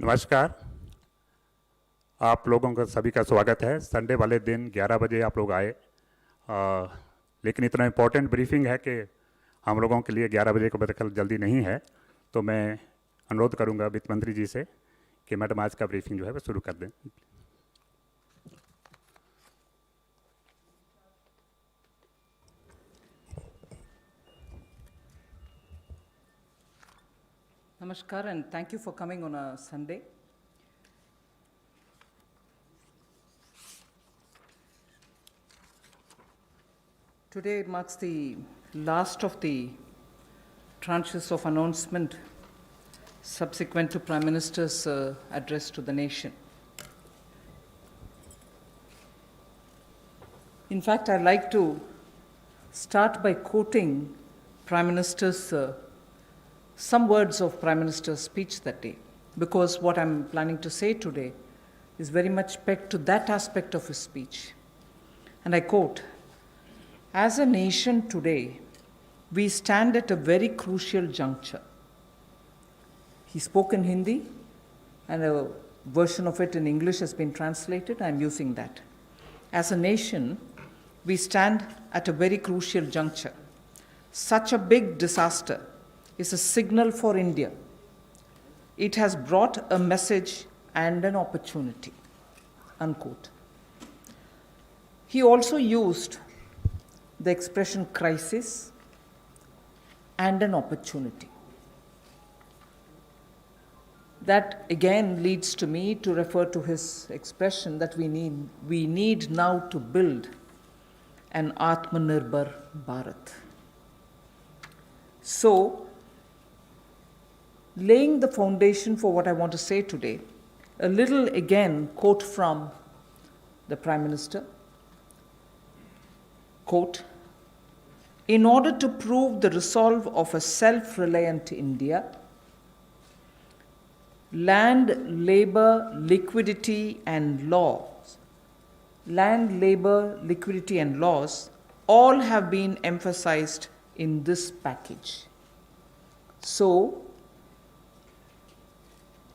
नमस्कार। आप लोगों का सभी का स्वागत है। संडे वाले दिन 11 बजे आप लोग आए, लेकिन इतना इम्पोर्टेंट ब्रीफिंग है कि हम लोगों के लिए 11 बजे के बाद कल जल्दी नहीं है, तो मैं अनुरोध करूंगा वित्त मंत्री जी से कि मैडम आज का ब्रीफिंग जो है वो शुरू कर दें। Namaskar and thank you for coming on a Sunday. Today marks the last of the tranches of announcement subsequent to Prime Minister's address to the nation. In fact, I'd like to start by quoting Prime Minister's some words of Prime Minister's speech that day, because what I'm planning to say today is very much pegged to that aspect of his speech. And I quote, "As a nation today, we stand at a very crucial juncture." He spoke in Hindi, and a version of it in English has been translated. I'm using that. As a nation, we stand at a very crucial juncture. Such a big disaster is a signal for India. It has brought a message and an opportunity, unquote. He also used the expression crisis and an opportunity. That again leads to me to refer to his expression that we need now to build an Atmanirbhar Bharat. So, laying the foundation for what I want to say today, a little again quote from the Prime Minister. Quote, "In order to prove the resolve of a self-reliant India, land, labor, liquidity and laws all have been emphasized in this package." So,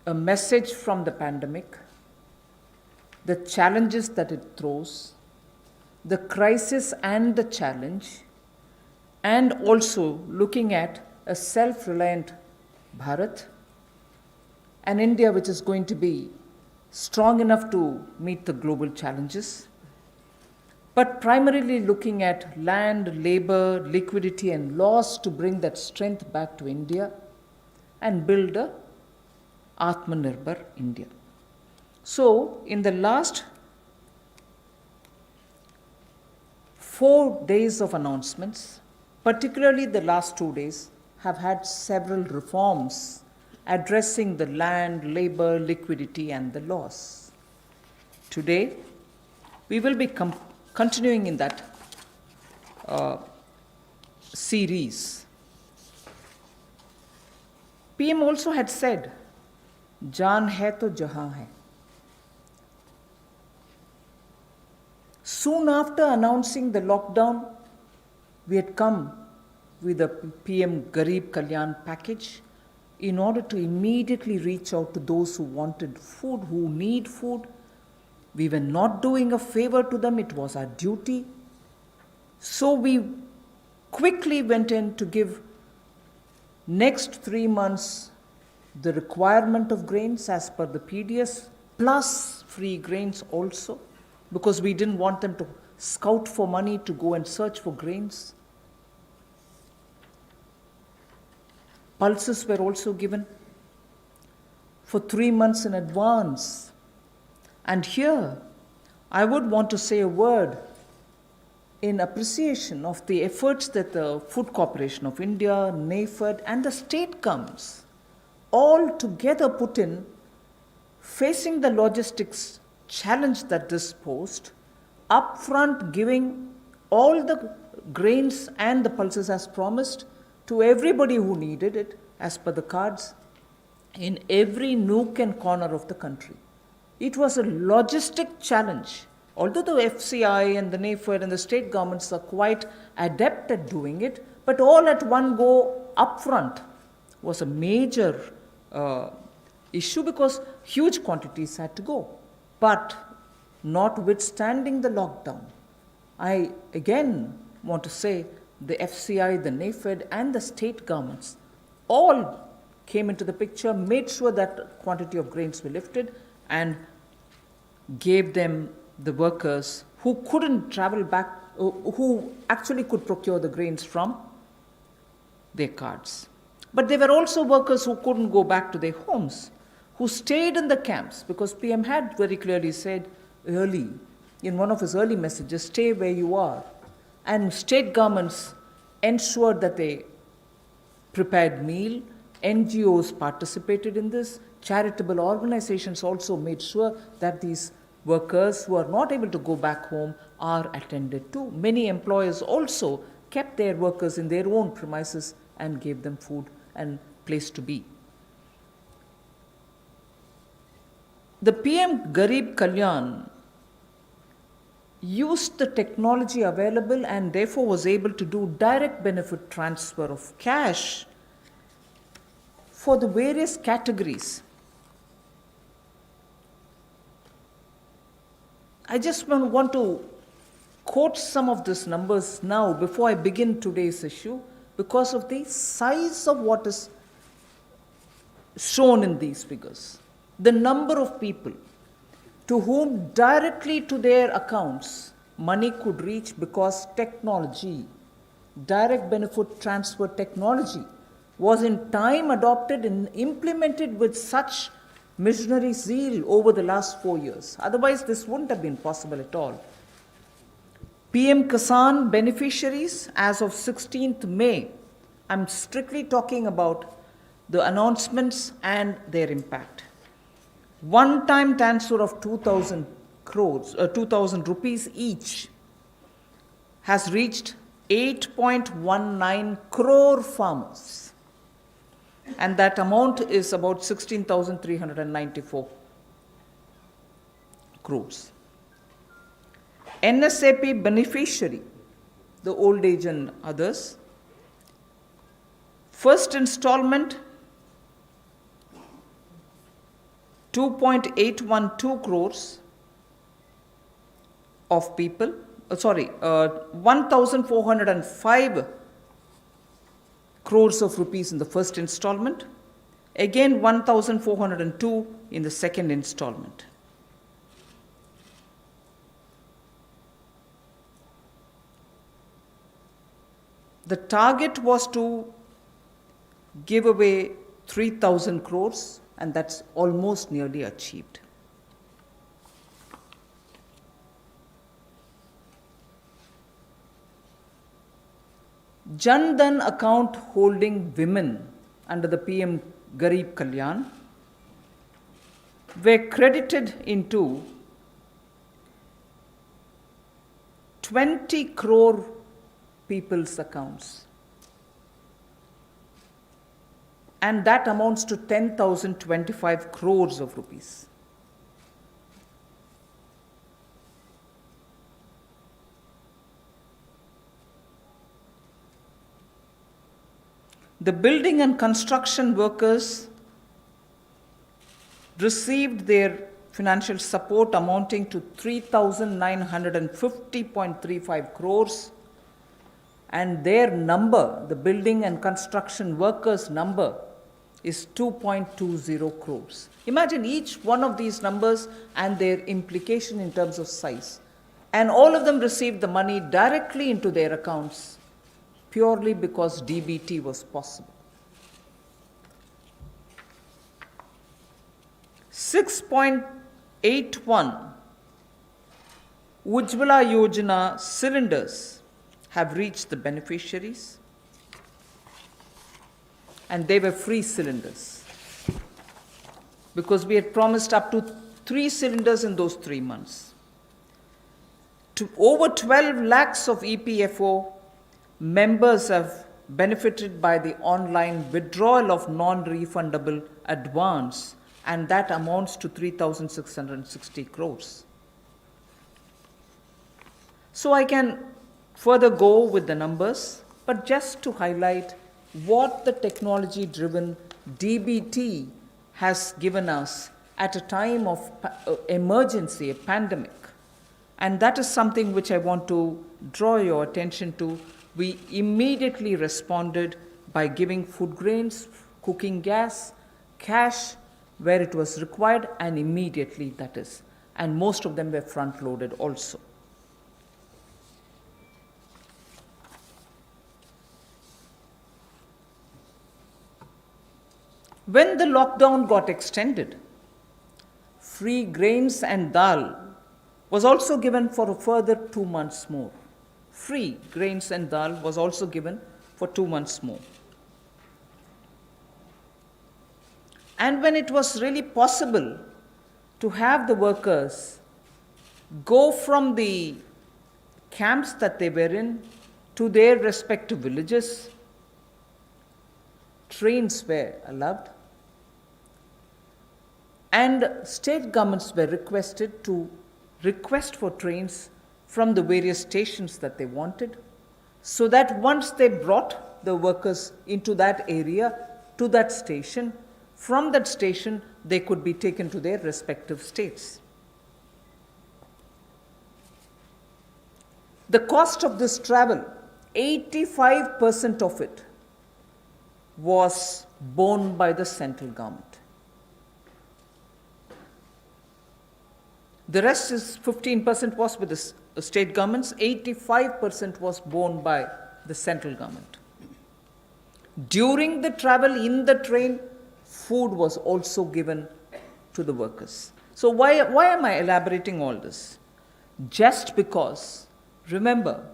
a message from the pandemic, the challenges that it throws, the crisis and the challenge, and also looking at a self-reliant Bharat, an India which is going to be strong enough to meet the global challenges, but primarily looking at land, labor, liquidity, and laws to bring that strength back to India and build a Atmanirbhar India. So, in the last 4 days of announcements, particularly the last 2 days, have had several reforms addressing the land, labor, liquidity, and the laws. Today, we will be continuing in that series. PM also had said, "Jaan hai to jahan hai." Soon after announcing the lockdown, we had come with the PM Garib Kalyan package in order to immediately reach out to those who wanted food, who need food. We were not doing a favor to them, it was our duty. So we quickly went in to give next 3 months the requirement of grains as per the PDS, plus free grains also, because we didn't want them to scout for money to go and search for grains. Pulses were also given for 3 months in advance. And here, I would want to say a word in appreciation of the efforts that the Food Corporation of India, NAFED, and the state governments all together put in, facing the logistics challenge that this posed, upfront giving all the grains and the pulses as promised to everybody who needed it, as per the cards, in every nook and corner of the country. It was a logistic challenge. Although the FCI and the NAFED and the state governments are quite adept at doing it, but all at one go upfront was a major issue because huge quantities had to go. But notwithstanding the lockdown, I again want to say the FCI, the NAFED, and the state governments all came into the picture, made sure that quantity of grains were lifted, and gave them the workers who couldn't travel back, who actually could procure the grains from their cards. But there were also workers who couldn't go back to their homes, who stayed in the camps, because PM had very clearly said early, in one of his early messages, stay where you are. And state governments ensured that they prepared meal, NGOs participated in this, charitable organizations also made sure that these workers who are not able to go back home are attended to. Many employers also kept their workers in their own premises and gave them food and place to be. The PM Garib Kalyan used the technology available and therefore was able to do direct benefit transfer of cash for the various categories. I just want to quote some of these numbers now before I begin today's issue because of the size of what is shown in these figures. The number of people to whom directly to their accounts money could reach because technology, direct benefit transfer technology, was in time adopted and implemented with such missionary zeal over the last 4 years. Otherwise, this wouldn't have been possible at all. PM Kisan beneficiaries as of 16th May, I'm strictly talking about the announcements and their impact. One-time transfer of 2,000 rupees each has reached 8.19 crore farmers. And that amount is about 16,394 crores. NSAP beneficiary, the old age and others, first installment 2.812 crores of people, 1,405 crores of rupees in the first installment, again 1,402 in the second installment. The target was to give away 3,000 crores, and that's almost nearly achieved. Jan Dhan account holding women under the PM Garib Kalyan were credited into 20 crore people's accounts. And that amounts to 10,025 crores of rupees. The building and construction workers received their financial support amounting to 3,950.35 crores, and their number, the building and construction workers' number, is 2.20 crores. Imagine each one of these numbers and their implication in terms of size. And all of them received the money directly into their accounts purely because DBT was possible. 6.81 Ujjwala Yojana cylinders have reached the beneficiaries, and they were free cylinders because we had promised up to 3 cylinders in those 3 months. To over 12 lakhs of EPFO members have benefited by the online withdrawal of non-refundable advance, and that amounts to 3,660 crores. So I can further go with the numbers, but just to highlight what the technology-driven DBT has given us at a time of emergency, a pandemic. And that is something which I want to draw your attention to. We immediately responded by giving food grains, cooking gas, cash where it was required, and immediately, that is. And most of them were front-loaded also. When the lockdown got extended, free grains and dal was also given for a further 2 months more. Free grains and dal was also given for 2 months more. And when it was really possible to have the workers go from the camps that they were in to their respective villages, trains were allowed. And state governments were requested to request for trains from the various stations that they wanted, so that once they brought the workers into that area, to that station, from that station they could be taken to their respective states. The cost of this travel, 85% of it was borne by the central government. The rest is 15% was with the state governments, 85% was borne by the central government. During the travel in the train, food was also given to the workers. So why am I elaborating all this? Just because, remember,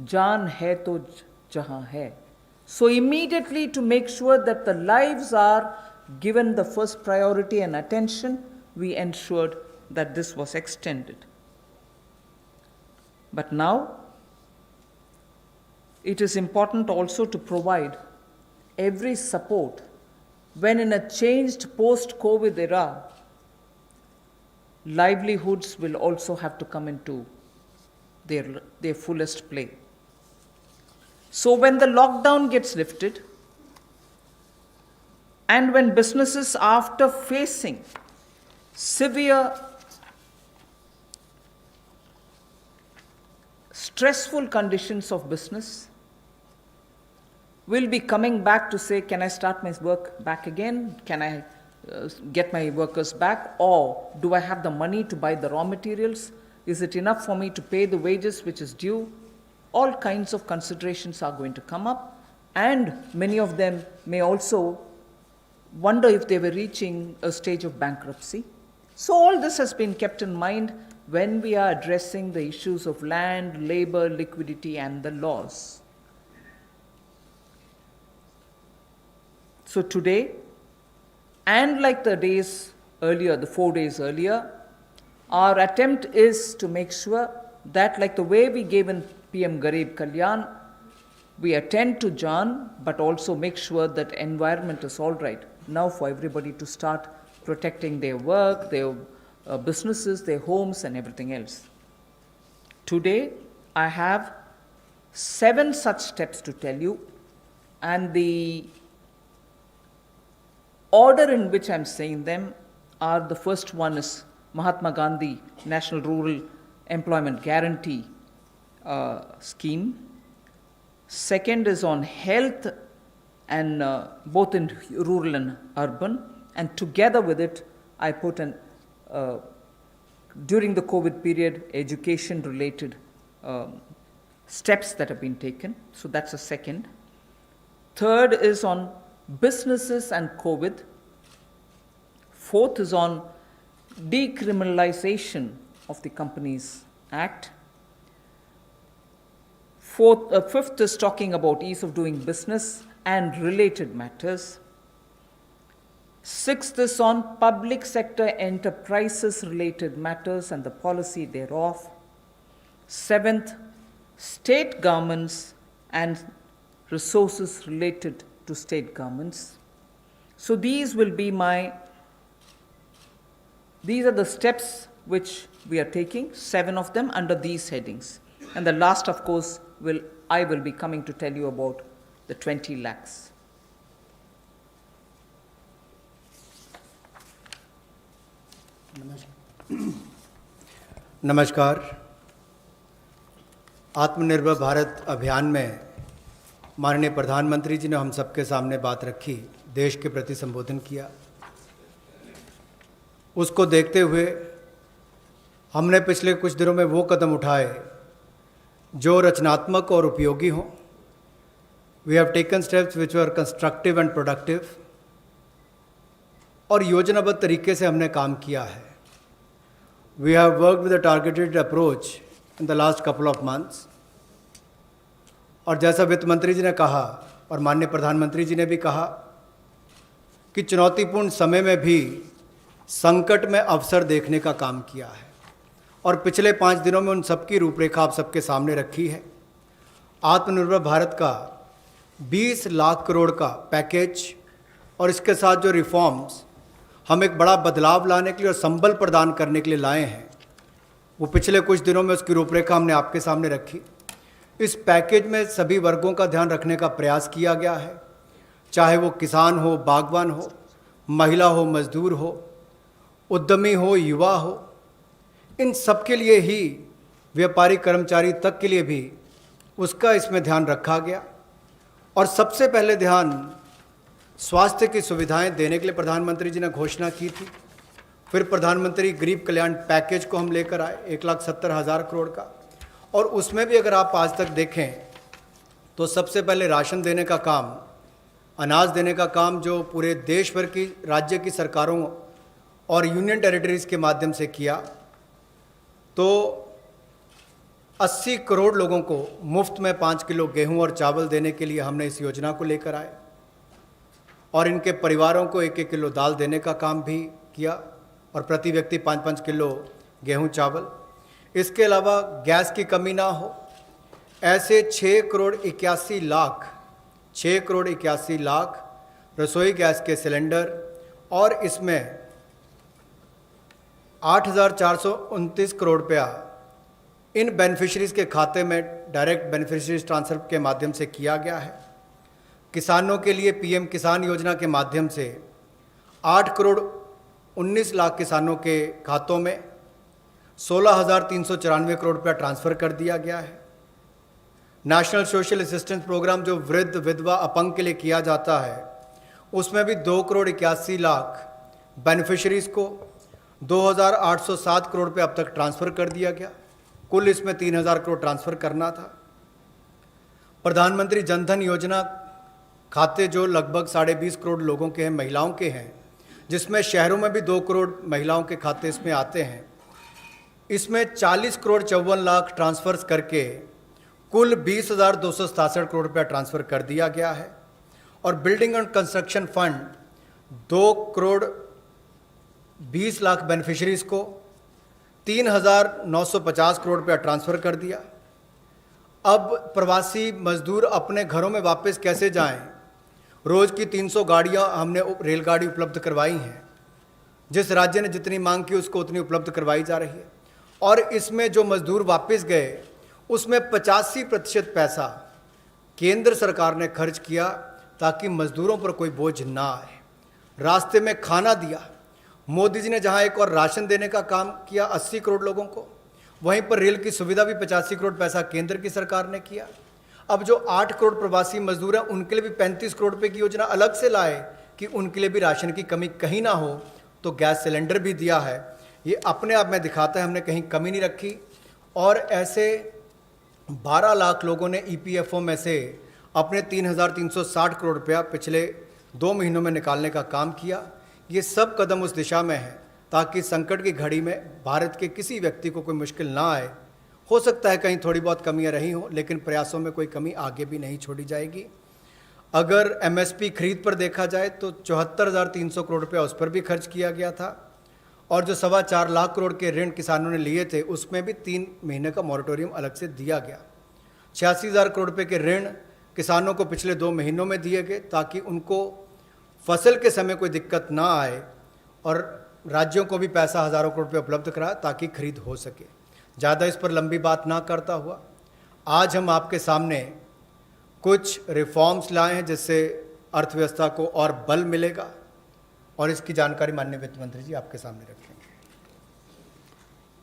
jaan hai to jahan hai. So immediately, to make sure that the lives are given the first priority and attention, we ensured that this was extended. But now, it is important also to provide every support when in a changed post-COVID era, livelihoods will also have to come into their fullest play. So when the lockdown gets lifted, and when businesses, after facing severe, stressful conditions of business, will be coming back to say, can I start my work back again? Can I get my workers back? Or do I have the money to buy the raw materials? Is it enough for me to pay the wages which is due? All kinds of considerations are going to come up, and many of them may also wonder if they were reaching a stage of bankruptcy. So all this has been kept in mind when we are addressing the issues of land, labor, liquidity, and the laws. So today, and like the days earlier, the 4 days earlier, our attempt is to make sure that, like the way we gave in PM Garib Kalyan, we attend to Jaan, but also make sure that environment is all right now for everybody to start protecting their work, their businesses, their homes, and everything else. Today, I have 7 such steps to tell you, and the order in which I'm saying them are: the first one is Mahatma Gandhi National Rural Employment Guarantee Scheme. Second is on health, and both in rural and urban. And together with it, I put during the COVID period, education-related steps that have been taken. So that's a second. Third is on businesses and COVID. Fourth is on decriminalization of the Companies Act. Fifth is talking about ease of doing business and related matters. Sixth is on public sector enterprises related matters and the policy thereof. Seventh, state governments and resources related to state governments. So these are the steps which we are taking, 7 of them under these headings. And the last, of course, I will be coming to tell you about the 20 lakhs. नमस्कार। आत्मनिर्भर भारत अभियान में माननीय प्रधानमंत्री जी ने हम सबके सामने बात रखी, देश के प्रति संबोधन किया। उसको देखते हुए हमने पिछले कुछ दिनों में वो कदम उठाए जो रचनात्मक और उपयोगी हों। We have taken steps which were constructive and productive, और योजनाबद्ध तरीके से हमने काम किया है। We have worked with a targeted approach in the last couple of months, और जैसा वित्त मंत्री जी ने कहा और माननीय प्रधानमंत्री जी ने भी कहा कि चुनौतीपूर्ण समय में भी संकट में अवसर देखने का काम किया है, और पिछले 5 दिनों में उन सबकी रूपरेखा आप सबके सामने रखी है। आत्मनिर्भर भारत का 20 लाख करोड़ का पैकेज और इसके साथ जो रिफॉर्म्स हम एक बड़ा बदलाव लाने के लिए और संबल प्रदान करने के लिए लाए हैं, वो पिछले कुछ दिनों में उसकी रूपरेखा हमने आपके सामने रखी। इस पैकेज में सभी वर्गों का ध्यान रखने का प्रयास किया गया है, चाहे वो किसान हो, बागवान हो, महिला हो, मजदूर हो, उद्यमी हो, युवा हो, इन सब के लिए ही, व्यापारी कर्मचारी तक के लिए भी उसका इसमें ध्यान रखा गया। और सबसे पहले ध्यान स्वास्थ्य की सुविधाएं देने के लिए प्रधानमंत्री जी ने घोषणा की थी। फिर प्रधानमंत्री गरीब कल्याण पैकेज को हम लेकर आए 1,70,000 करोड़ का, और उसमें भी अगर आप आज तक देखें तो सबसे पहले राशन देने का काम, अनाज देने का काम जो पूरे देश भर की राज्य की सरकारों और यूनियन टेरिटरीज़ के माध्यम से किया, तो 80 करोड़ लोगों को मुफ्त में 5 किलो गेहूं और चावल देने के लिए हमने इस योजना को लेकर आए, और इनके परिवारों को 1-1 किलो दाल देने का काम भी किया, और प्रति व्यक्ति 5-5 किलो गेहूं चावल। इसके अलावा गैस की कमी ना हो, ऐसे 6 करोड़ 81 लाख रसोई गैस के सिलेंडर, और इसमें 8,429 करोड़ रुपया इन बेनिफिशरीज़ के खाते में डायरेक्ट बेनिफिशरीज ट्रांसफ़र के माध्यम से किया गया है। किसानों के लिए पीएम किसान योजना के माध्यम से 8 करोड़ 19 लाख किसानों के खातों में 16,394 करोड़ रुपया ट्रांसफ़र कर दिया गया है। नेशनल सोशल असिस्टेंस प्रोग्राम जो वृद्ध, विधवा, अपंग के लिए किया जाता है, उसमें भी 2 करोड़ 81 लाख बेनिफिशरीज़ को 2,807 करोड़ रुपये अब तक ट्रांसफ़र कर दिया गया। कुल इसमें 3,000 करोड़ ट्रांसफ़र करना था। प्रधानमंत्री जनधन योजना खाते जो लगभग 20.5 करोड़ लोगों के हैं, महिलाओं के हैं, जिसमें शहरों में भी 2 करोड़ महिलाओं के खाते इसमें आते हैं, इसमें 40 करोड़ 54 लाख ट्रांसफ़र्स करके कुल 20,267 करोड़ रुपया ट्रांसफ़र कर दिया गया है। और building and construction fund 2 crore 20 lakh beneficiaries को 3,950 करोड़ रुपया ट्रांसफ़र कर दिया। अब प्रवासी मजदूर अपने घरों में वापस कैसे जाएं? रोज़ की 300 गाड़ियां हमने रेलगाड़ी उपलब्ध करवाई हैं। जिस राज्य ने जितनी मांग की उसको उतनी उपलब्ध करवाई जा रही है। और इसमें जो मजदूर वापस गए उसमें 85% पैसा केंद्र सरकार ने खर्च किया ताकि मजदूरों पर कोई बोझ ना आए। रास्ते में खाना दिया। मोदी जी ने जहां एक और राशन देने का काम किया 80 करोड़ लोगों को, वहीं पर रेल की सुविधा भी 85 करोड़ पैसा केंद्र की सरकार ने किया। अब जो 8 करोड़ प्रवासी मजदूर हैं उनके लिए भी 35 करोड़ रुपए की योजना अलग से लाए कि उनके लिए भी राशन की कमी कहीं ना हो, तो गैस सिलेंडर भी दिया है। ये अपने आप में दिखाता है हमने कहीं कमी नहीं रखी। और ऐसे 12 लाख लोगों ने ईपीएफओ में से अपने 3,360 करोड़ रुपया पिछले 2 महीनों में निकालने का काम किया। ये सब कदम उस दिशा में है ताकि संकट की घड़ी में भारत के किसी व्यक्ति को कोई मुश्किल ना आए। हो सकता है कहीं थोड़ी बहुत कमियां रही हों, लेकिन प्रयासों में कोई कमी आगे भी नहीं छोड़ी जाएगी। अगर एमएसपी खरीद पर देखा जाए तो 74,300 करोड़ रुपया उस पर भी खर्च किया गया था, और जो 4.25 लाख करोड़ के ऋण किसानों ने लिए थे उसमें भी 3 महीने का मॉरेटोरियम अलग से दिया गया। 86,000 करोड़ रुपये के ऋण किसानों को पिछले 2 महीनों में दिए गए ताकि उनको फसल के समय कोई दिक्कत ना आए, और राज्यों को भी पैसा हज़ारों करोड़ रुपये उपलब्ध कराया ताकि खरीद हो सके। ज़्यादा इस पर लंबी बात ना करता हुआ आज हम आपके सामने कुछ रिफॉर्म्स लाए हैं जिससे अर्थव्यवस्था को और बल मिलेगा, और इसकी जानकारी माननीय वित्त मंत्री जी आपके सामने रखेंगे।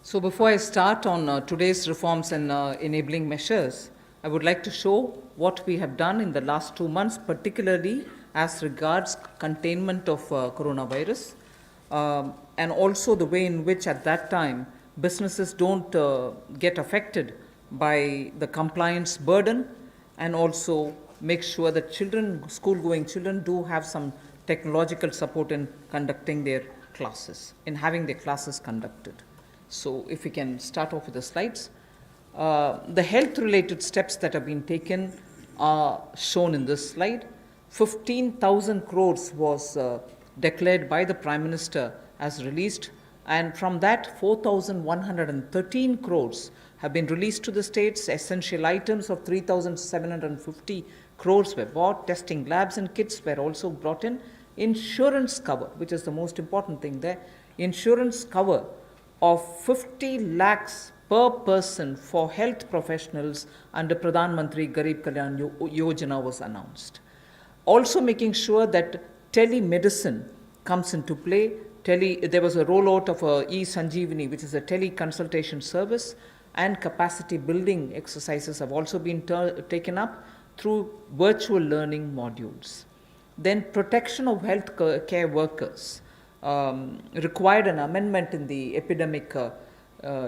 So before I start on today's reforms and enabling measures, I would like to show what we have done in the last 2 months, particularly as regards containment of coronavirus, and also the way in which at that time businesses don't get affected by the compliance burden, and also make sure that children, school-going children, do have some technological support in conducting their classes, in having their classes conducted. So if we can start off with the slides. The health-related steps that have been taken are shown in this slide. 15,000 crores was declared by the Prime Minister as released, and from that 4,113 crores have been released to the states. Essential items of 3,750 crores were bought. Testing labs and kits were also brought in. Insurance cover, which is the most important thing there, insurance cover of 50 lakhs per person for health professionals under Pradhan Mantri Garib Kalyan Yojana was announced. Also making sure that telemedicine comes into play. There was a rollout of e-Sanjeevani, which is a teleconsultation service, and capacity building exercises have also been taken up through virtual learning modules. Then protection of health care workers required an amendment in the Epidemic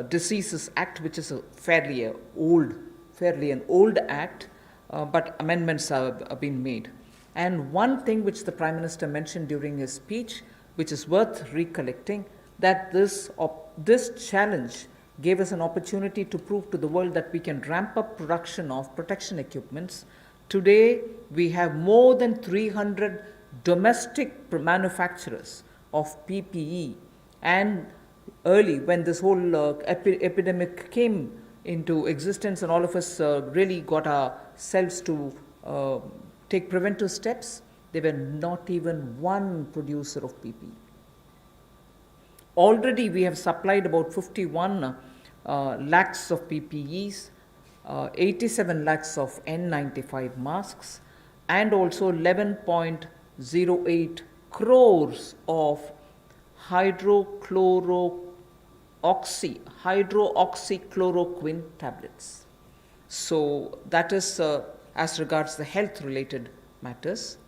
Diseases Act, which is a fairly an old act, but amendments have been made. And one thing which the Prime Minister mentioned during his speech, which is worth recollecting, that this challenge gave us an opportunity to prove to the world that we can ramp up production of protection equipments. Today, we have more than 300 domestic manufacturers of PPE, and early when this whole epidemic came into existence and all of us really got ourselves to take preventive steps, there were not even one producer of PPE. Already we have supplied about 51 lakhs of PPEs, 87 lakhs of N95 masks, and also 11.08 crores of hydroxychloroquine tablets. So that is as regards the health related matters.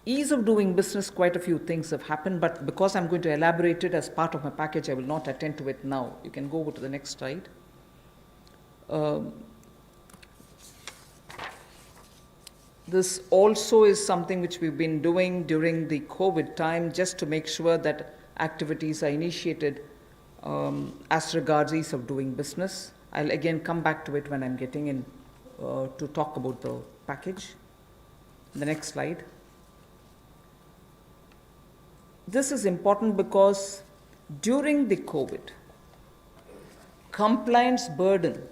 Ease of doing business, quite a few things have happened, but because I'm going to elaborate it as part of my package, I will not attend to it now. You can go over to the next slide. This also is something which we've been doing during the COVID time, just to make sure that activities are initiated as regards ease of doing business. I'll again come back to it when I'm getting in to talk about the package. The next slide. This is important because during the COVID, compliance burden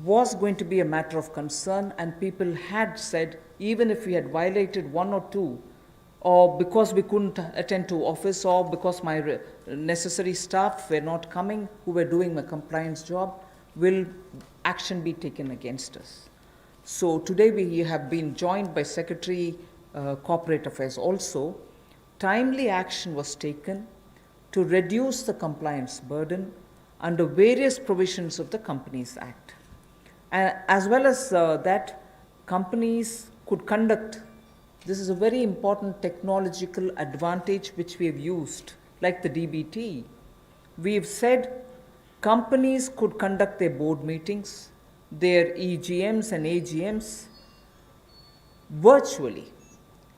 was going to be a matter of concern, and people had said, even if we had violated one or two, or because we couldn't attend to office, or because my necessary staff were not coming who were doing my compliance job, will action be taken against us. So today we have been joined by Secretary Corporate Affairs also. Timely action was taken to reduce the compliance burden under various provisions of the Companies Act. As well as that, companies could conduct, this is a very important technological advantage which we have used, like the DBT. We've said companies could conduct their board meetings, their EGMs and AGMs virtually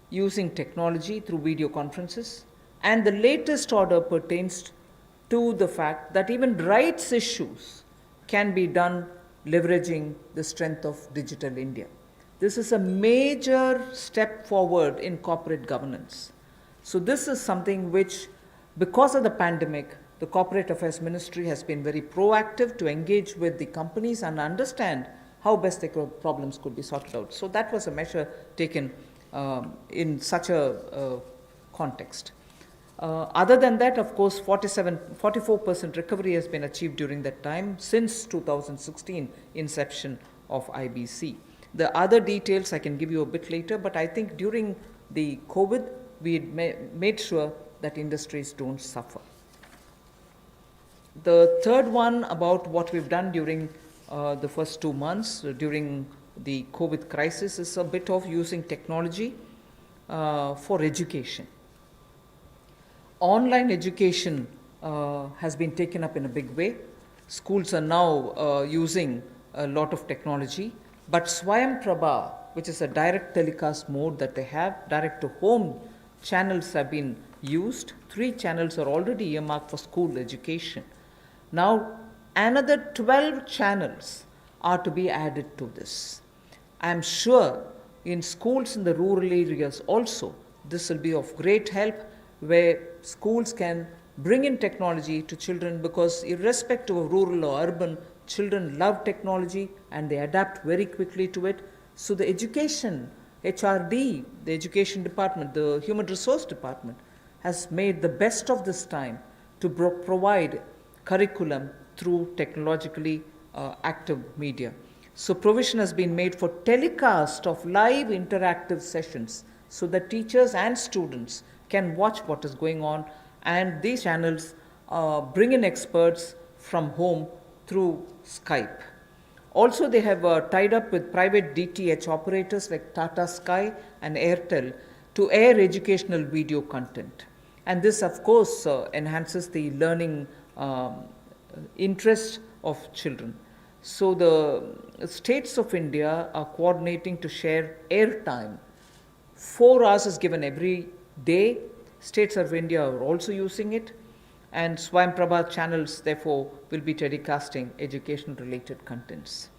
using technology through video conferences. And the latest order pertains to the fact that even rights issues can be done leveraging the strength of Digital India. This is a major step forward in corporate governance. So this is something which, because of the pandemic, the Corporate Affairs Ministry has been very proactive to engage with the companies and understand how best their problems could be sorted out. So that was a measure taken in such a context. Other than that, of course, 44% recovery has been achieved during that time since 2016 inception of IBC. The other details I can give you a bit later, but I think during the COVID, we made sure that industries don't suffer. The third one about what we've done during the first 2 months during the COVID crisis is a bit of using technology for education. Online education has been taken up in a big way. Schools are now using a lot of technology, but Swayam Prabha, which is a direct telecast mode that they have, direct to home channels have been used. 3 channels are already earmarked for school education. Now, another 12 channels are to be added to this. I am sure in schools in the rural areas also, this will be of great help, where schools can bring in technology to children, because irrespective of rural or urban, children love technology and they adapt very quickly to it. So the education, HRD, the education department, the human resource department, has made the best of this time to provide curriculum through technologically active media. So provision has been made for telecast of live interactive sessions so that teachers and students can watch what is going on, and these channels bring in experts from home through Skype. Also, they have tied up with private DTH operators like Tata Sky and Airtel to air educational video content. And this, of course, enhances the learning interest of children. So the states of India are coordinating to share airtime. 4 hours is given every day. States of India are also using it, and Swayam Prabha channels therefore will be telecasting education-related contents.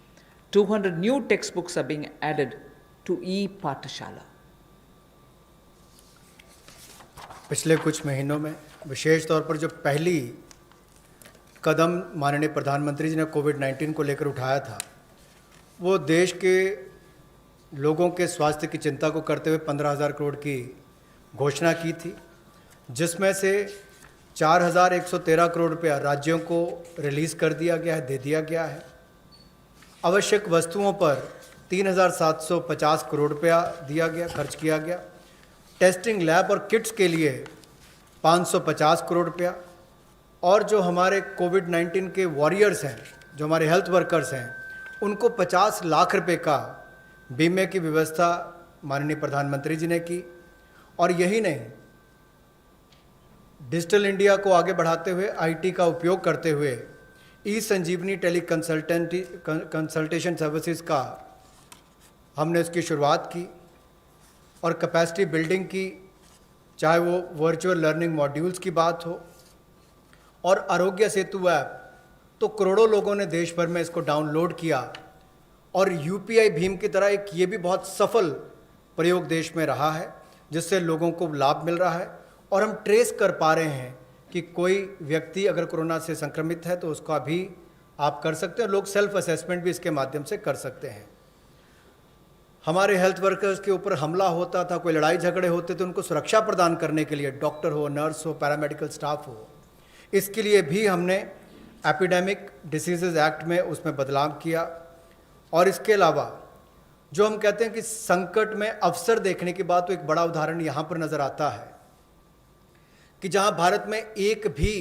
200 new textbooks are being added to e-Pathshala. पिछले कुछ महीनों में विशेष तौर पर जो पहली कदम माननीय प्रधानमंत्री जी ने कोविड-19 को लेकर उठाया था, वो देश के लोगों के स्वास्थ्य की चिंता को करते हुए 15,000 करोड़ की घोषणा की थी, जिसमें से 4,113 करोड़ रुपया राज्यों को रिलीज़ कर दिया गया है, दे दिया गया है। आवश्यक वस्तुओं पर 3,750 करोड़ रुपया दिया गया, खर्च किया गया। टेस्टिंग लैब और किट्स के लिए 550 करोड़ रुपया, और जो हमारे कोविड-19 के वॉरियर्स हैं, जो हमारे हेल्थ वर्कर्स हैं, उनको 50 लाख रुपए का बीमे की व्यवस्था माननीय प्रधानमंत्री जी ने की। और यही नहीं, डिजिटल इंडिया को आगे बढ़ाते हुए आईटी का उपयोग करते हुए ई संजीवनी टेली कंसल्टेशन सर्विसेज का हमने उसकी शुरुआत की, और कैपेसिटी बिल्डिंग की, चाहे वो वर्चुअल लर्निंग मॉड्यूल्स की बात हो और आरोग्य सेतु ऐप, तो करोड़ों लोगों ने देश भर में इसको डाउनलोड किया, और यूपीआई भीम की तरह एक ये भी बहुत सफल प्रयोग देश में रहा है, जिससे लोगों को लाभ मिल रहा है। और हम ट्रेस कर पा रहे हैं कि कोई व्यक्ति अगर कोरोना से संक्रमित है तो उसका भी आप कर सकते हैं, लोग सेल्फ असेसमेंट भी इसके माध्यम से कर सकते हैं। हमारे हेल्थ वर्कर्स के ऊपर हमला होता था, कोई लड़ाई झगड़े होते थे, उनको सुरक्षा प्रदान करने के लिए डॉक्टर हो, नर्स हो, पैरामेडिकल स्टाफ हो, इसके लिए भी हमने एपिडेमिक डिसीजेज एक्ट में उसमें बदलाव किया। और इसके अलावा जो हम कहते हैं कि संकट में अवसर देखने की बात, तो एक बड़ा उदाहरण यहाँ पर नज़र आता है कि जहाँ भारत में एक भी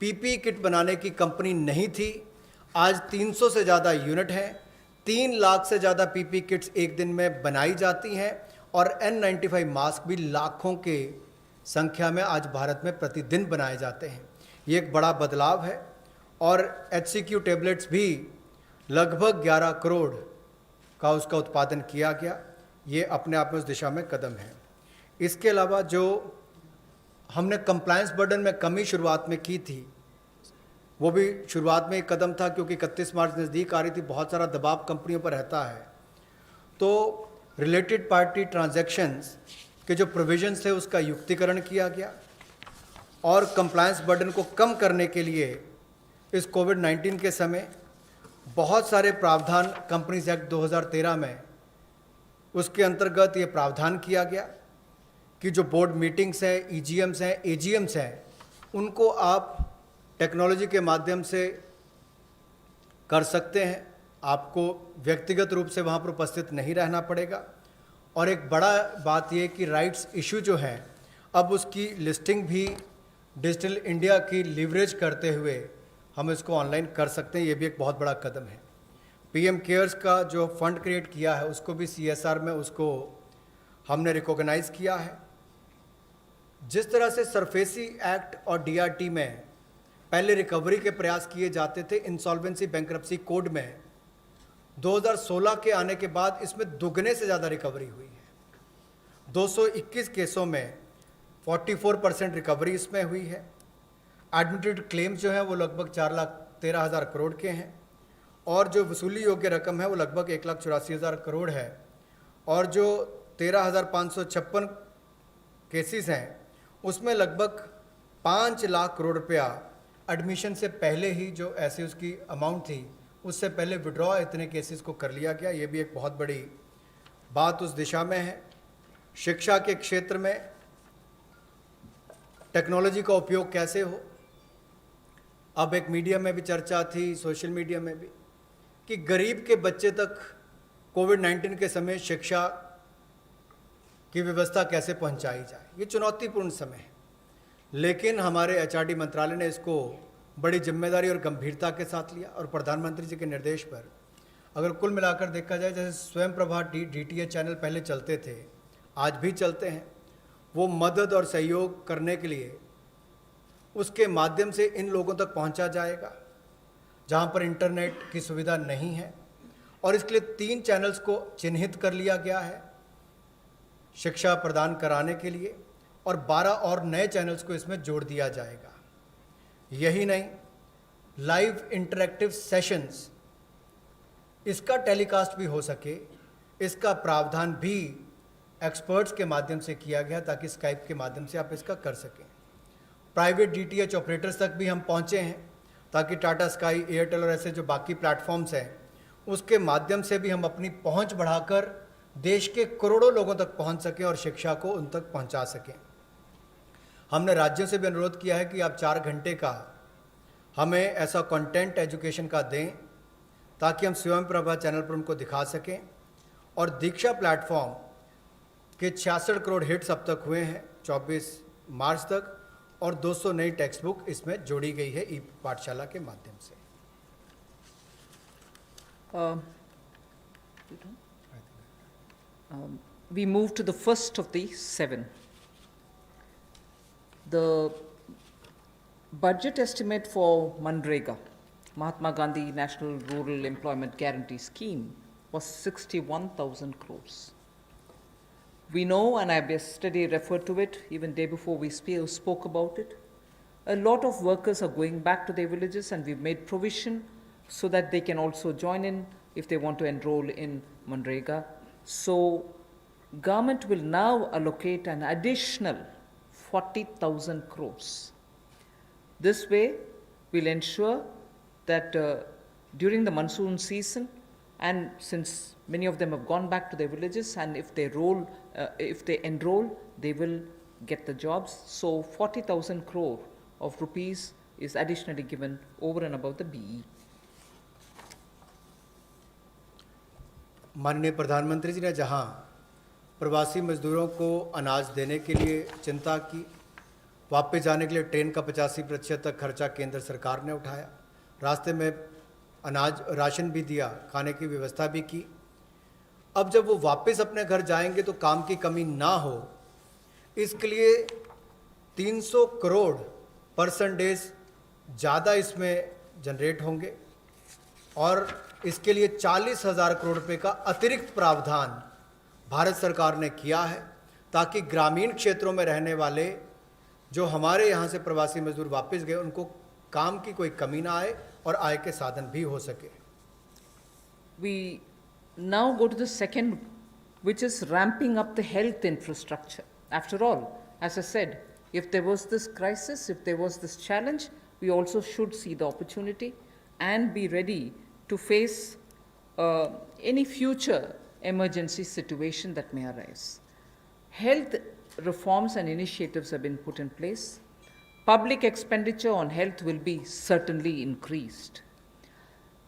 पीपी किट बनाने की कंपनी नहीं थी, आज 300 से ज़्यादा यूनिट हैं, 3 लाख से ज़्यादा पीपी किट्स एक दिन में बनाई जाती हैं, और N95 मास्क भी लाखों के संख्या में आज भारत में प्रतिदिन बनाए जाते हैं। ये एक बड़ा बदलाव है। और HCQ टेबलेट्स भी लगभग 11 करोड़ का उसका उत्पादन किया गया। ये अपने आप में उस दिशा में कदम है। इसके अलावा जो हमने कंप्लायंस बर्डन में कमी शुरुआत में की थी, वो भी शुरुआत में एक कदम था, क्योंकि 31 मार्च नज़दीक आ रही थी, बहुत सारा दबाव कंपनियों पर रहता है। तो रिलेटेड पार्टी ट्रांजैक्शंस के जो प्रोविजंस थे उसका युक्तिकरण किया गया, और कंप्लायंस बर्डन को कम करने के लिए इस कोविड-19 के समय बहुत सारे प्रावधान कंपनीज एक्ट 2013 में उसके अंतर्गत ये प्रावधान किया गया कि जो बोर्ड मीटिंग्स हैं, EGMs हैं, AGMs हैं, उनको आप टेक्नोलॉजी के माध्यम से कर सकते हैं। आपको व्यक्तिगत रूप से वहाँ पर उपस्थित नहीं रहना पड़ेगा। और एक बड़ा बात ये कि राइट्स इशू जो है अब उसकी लिस्टिंग भी डिजिटल इंडिया की लीवरेज करते हुए हम इसको ऑनलाइन कर सकते हैं। ये भी एक बहुत बड़ा कदम है। पीएम केयर्स का जो फंड क्रिएट किया है उसको भी सीएसआर में उसको हमने रिकॉग्नाइज किया है। जिस तरह से सरफेसी एक्ट और डीआरटी में पहले रिकवरी के प्रयास किए जाते थे, इंसॉल्वेंसी बैंक्रप्सी कोड में 2016 के आने के बाद इसमें दुगने से ज़्यादा रिकवरी हुई है। 221 केसों में 44% रिकवरी इसमें हुई है। एडमिटेड क्लेम्स जो हैं वो लगभग 4,13,000 करोड़ के हैं और जो वसूली योग्य रकम है वो लगभग 1,84,000 करोड़ है। और जो 13,556 केसेस हैं उसमें लगभग 5 लाख करोड़ रुपया एडमिशन से पहले ही जो ऐसे उसकी अमाउंट थी उससे पहले विड्रॉ इतने केसेस को कर लिया गया। ये भी एक बहुत बड़ी बात उस दिशा में है। शिक्षा के क्षेत्र में टेक्नोलॉजी का उपयोग कैसे हो, अब एक मीडिया में भी चर्चा थी, सोशल मीडिया में भी, कि गरीब के बच्चे तक कोविड-19 के समय शिक्षा की व्यवस्था कैसे पहुंचाई जाए। ये चुनौतीपूर्ण समय है, लेकिन हमारे एचआरडी मंत्रालय ने इसको बड़ी जिम्मेदारी और गंभीरता के साथ लिया और प्रधानमंत्री जी के निर्देश पर अगर कुल मिलाकर देखा जाए, जैसे स्वयं प्रभा डीटीएच चैनल पहले चलते थे, आज भी चलते हैं, वो मदद और सहयोग करने के लिए उसके माध्यम से इन लोगों तक पहुंचा जाएगा जहां पर इंटरनेट की सुविधा नहीं है। और इसके लिए 3 चैनल्स को चिन्हित कर लिया गया है शिक्षा प्रदान कराने के लिए और 12 और नए चैनल्स को इसमें जोड़ दिया जाएगा। यही नहीं, लाइव इंटरैक्टिव सेशंस इसका टेलीकास्ट भी हो सके, इसका प्रावधान भी एक्सपर्ट्स के माध्यम से किया गया ताकि स्काइप के माध्यम से आप इसका कर सकें। प्राइवेट डीटीएच ऑपरेटर्स तक भी हम पहुंचे हैं ताकि टाटा स्काई, एयरटेल और ऐसे जो बाकी प्लेटफॉर्म्स हैं उसके माध्यम से भी हम अपनी पहुंच बढ़ाकर देश के करोड़ों लोगों तक पहुंच सकें और शिक्षा को उन तक पहुंचा सकें। हमने राज्यों से भी अनुरोध किया है कि आप 4 घंटे का हमें ऐसा कंटेंट एजुकेशन का दें ताकि हम स्वयं प्रभा चैनल पर उनको दिखा सकें। और दीक्षा प्लेटफॉर्म के 66 करोड़ हिट्स अब तक हुए हैं 24 मार्च तक और 200 नई टेक्स्ट बुक इसमें जोड़ी गई है ई पाठशाला के माध्यम से। We move to the first of the 7. The budget estimate for Manrega, Mahatma Gandhi National Rural Employment Guarantee Scheme, was 61,000 crores. We know, and I yesterday referred to it, even day before we spoke about it, a lot of workers are going back to their villages, and we've made provision so that they can also join in if they want to enroll in Manrega. So government will now allocate an additional 40,000 crores. This way will ensure that during the monsoon season, and since many of them have gone back to their villages, and if they enroll, they will get the jobs. So 40,000 crore of rupees is additionally given over and above the BE. माननीय प्रधानमंत्री जी ने जहां प्रवासी मजदूरों को अनाज देने के लिए चिंता की, वापस जाने के लिए ट्रेन का 85% तक खर्चा केंद्र सरकार ने उठाया, रास्ते में अनाज राशन भी दिया, खाने की व्यवस्था भी की। अब जब वो वापस अपने घर जाएंगे तो काम की कमी ना हो, इसके लिए 300 करोड़ % ज़्यादा इसमें जनरेट होंगे और इसके लिए 40,000 करोड़ रुपए का अतिरिक्त प्रावधान भारत सरकार ने किया है ताकि ग्रामीण क्षेत्रों में रहने वाले जो हमारे यहाँ से प्रवासी मजदूर वापस गए उनको काम की कोई कमी ना आए और आय के साधन भी हो सके। We now go to the second, which is ramping up the health infrastructure. After all, as I said, if there was this crisis, if there was this challenge, we also should see the opportunity and be ready to face any future emergency situation that may arise. Health reforms and initiatives have been put in place. Public expenditure on health will be certainly increased.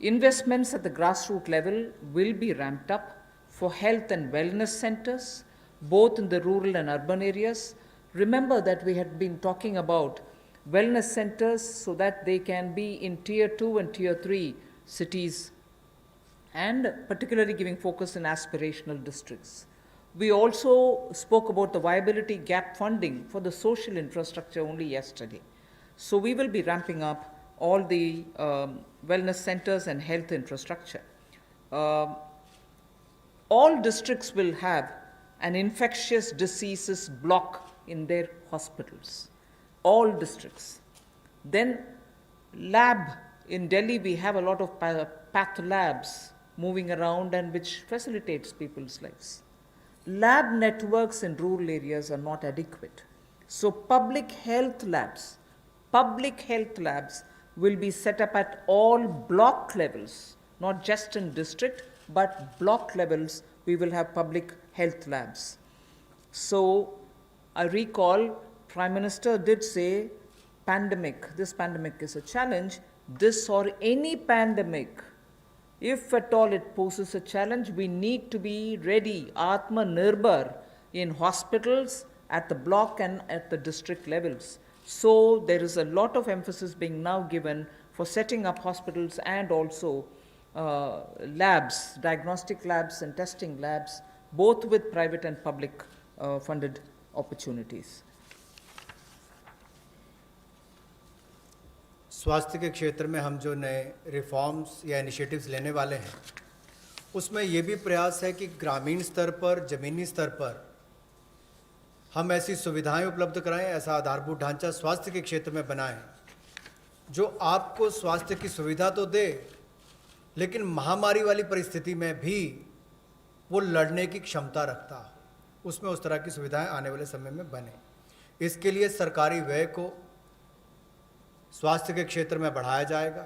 Investments at the grassroots level will be ramped up for health and wellness centers, both in the rural and urban areas, Remember that we had been talking about wellness centers so that they can be in tier 2 and tier 3 cities, and particularly giving focus in aspirational districts. We also spoke about the viability gap funding for the social infrastructure only yesterday. So we will be ramping up all the wellness centers and health infrastructure. All districts will have an infectious diseases block in their hospitals. All districts. Then lab, in Delhi we have a lot of path labs moving around and which facilitates people's lives. Lab networks in rural areas are not adequate. So public health labs will be set up at all block levels, not just in district, but block levels. We will have public health labs. So I recall Prime Minister did say this pandemic is a challenge. This or any pandemic, if at all it poses a challenge, we need to be ready, Atma-nirbhar, in hospitals, at the block and at the district levels. So there is a lot of emphasis being now given for setting up hospitals and also labs, diagnostic labs and testing labs, both with private and public funded opportunities. स्वास्थ्य के क्षेत्र में हम जो नए reforms या initiatives लेने वाले हैं उसमें ये भी प्रयास है कि ग्रामीण स्तर पर, ज़मीनी स्तर पर हम ऐसी सुविधाएं उपलब्ध कराएं, ऐसा आधारभूत ढांचा स्वास्थ्य के क्षेत्र में बनाएं जो आपको स्वास्थ्य की सुविधा तो दे, लेकिन महामारी वाली परिस्थिति में भी वो लड़ने की क्षमता रखता हो। उसमें उस तरह की सुविधाएं आने वाले समय में बने। इसके लिए सरकारी व्यय को स्वास्थ्य के क्षेत्र में बढ़ाया जाएगा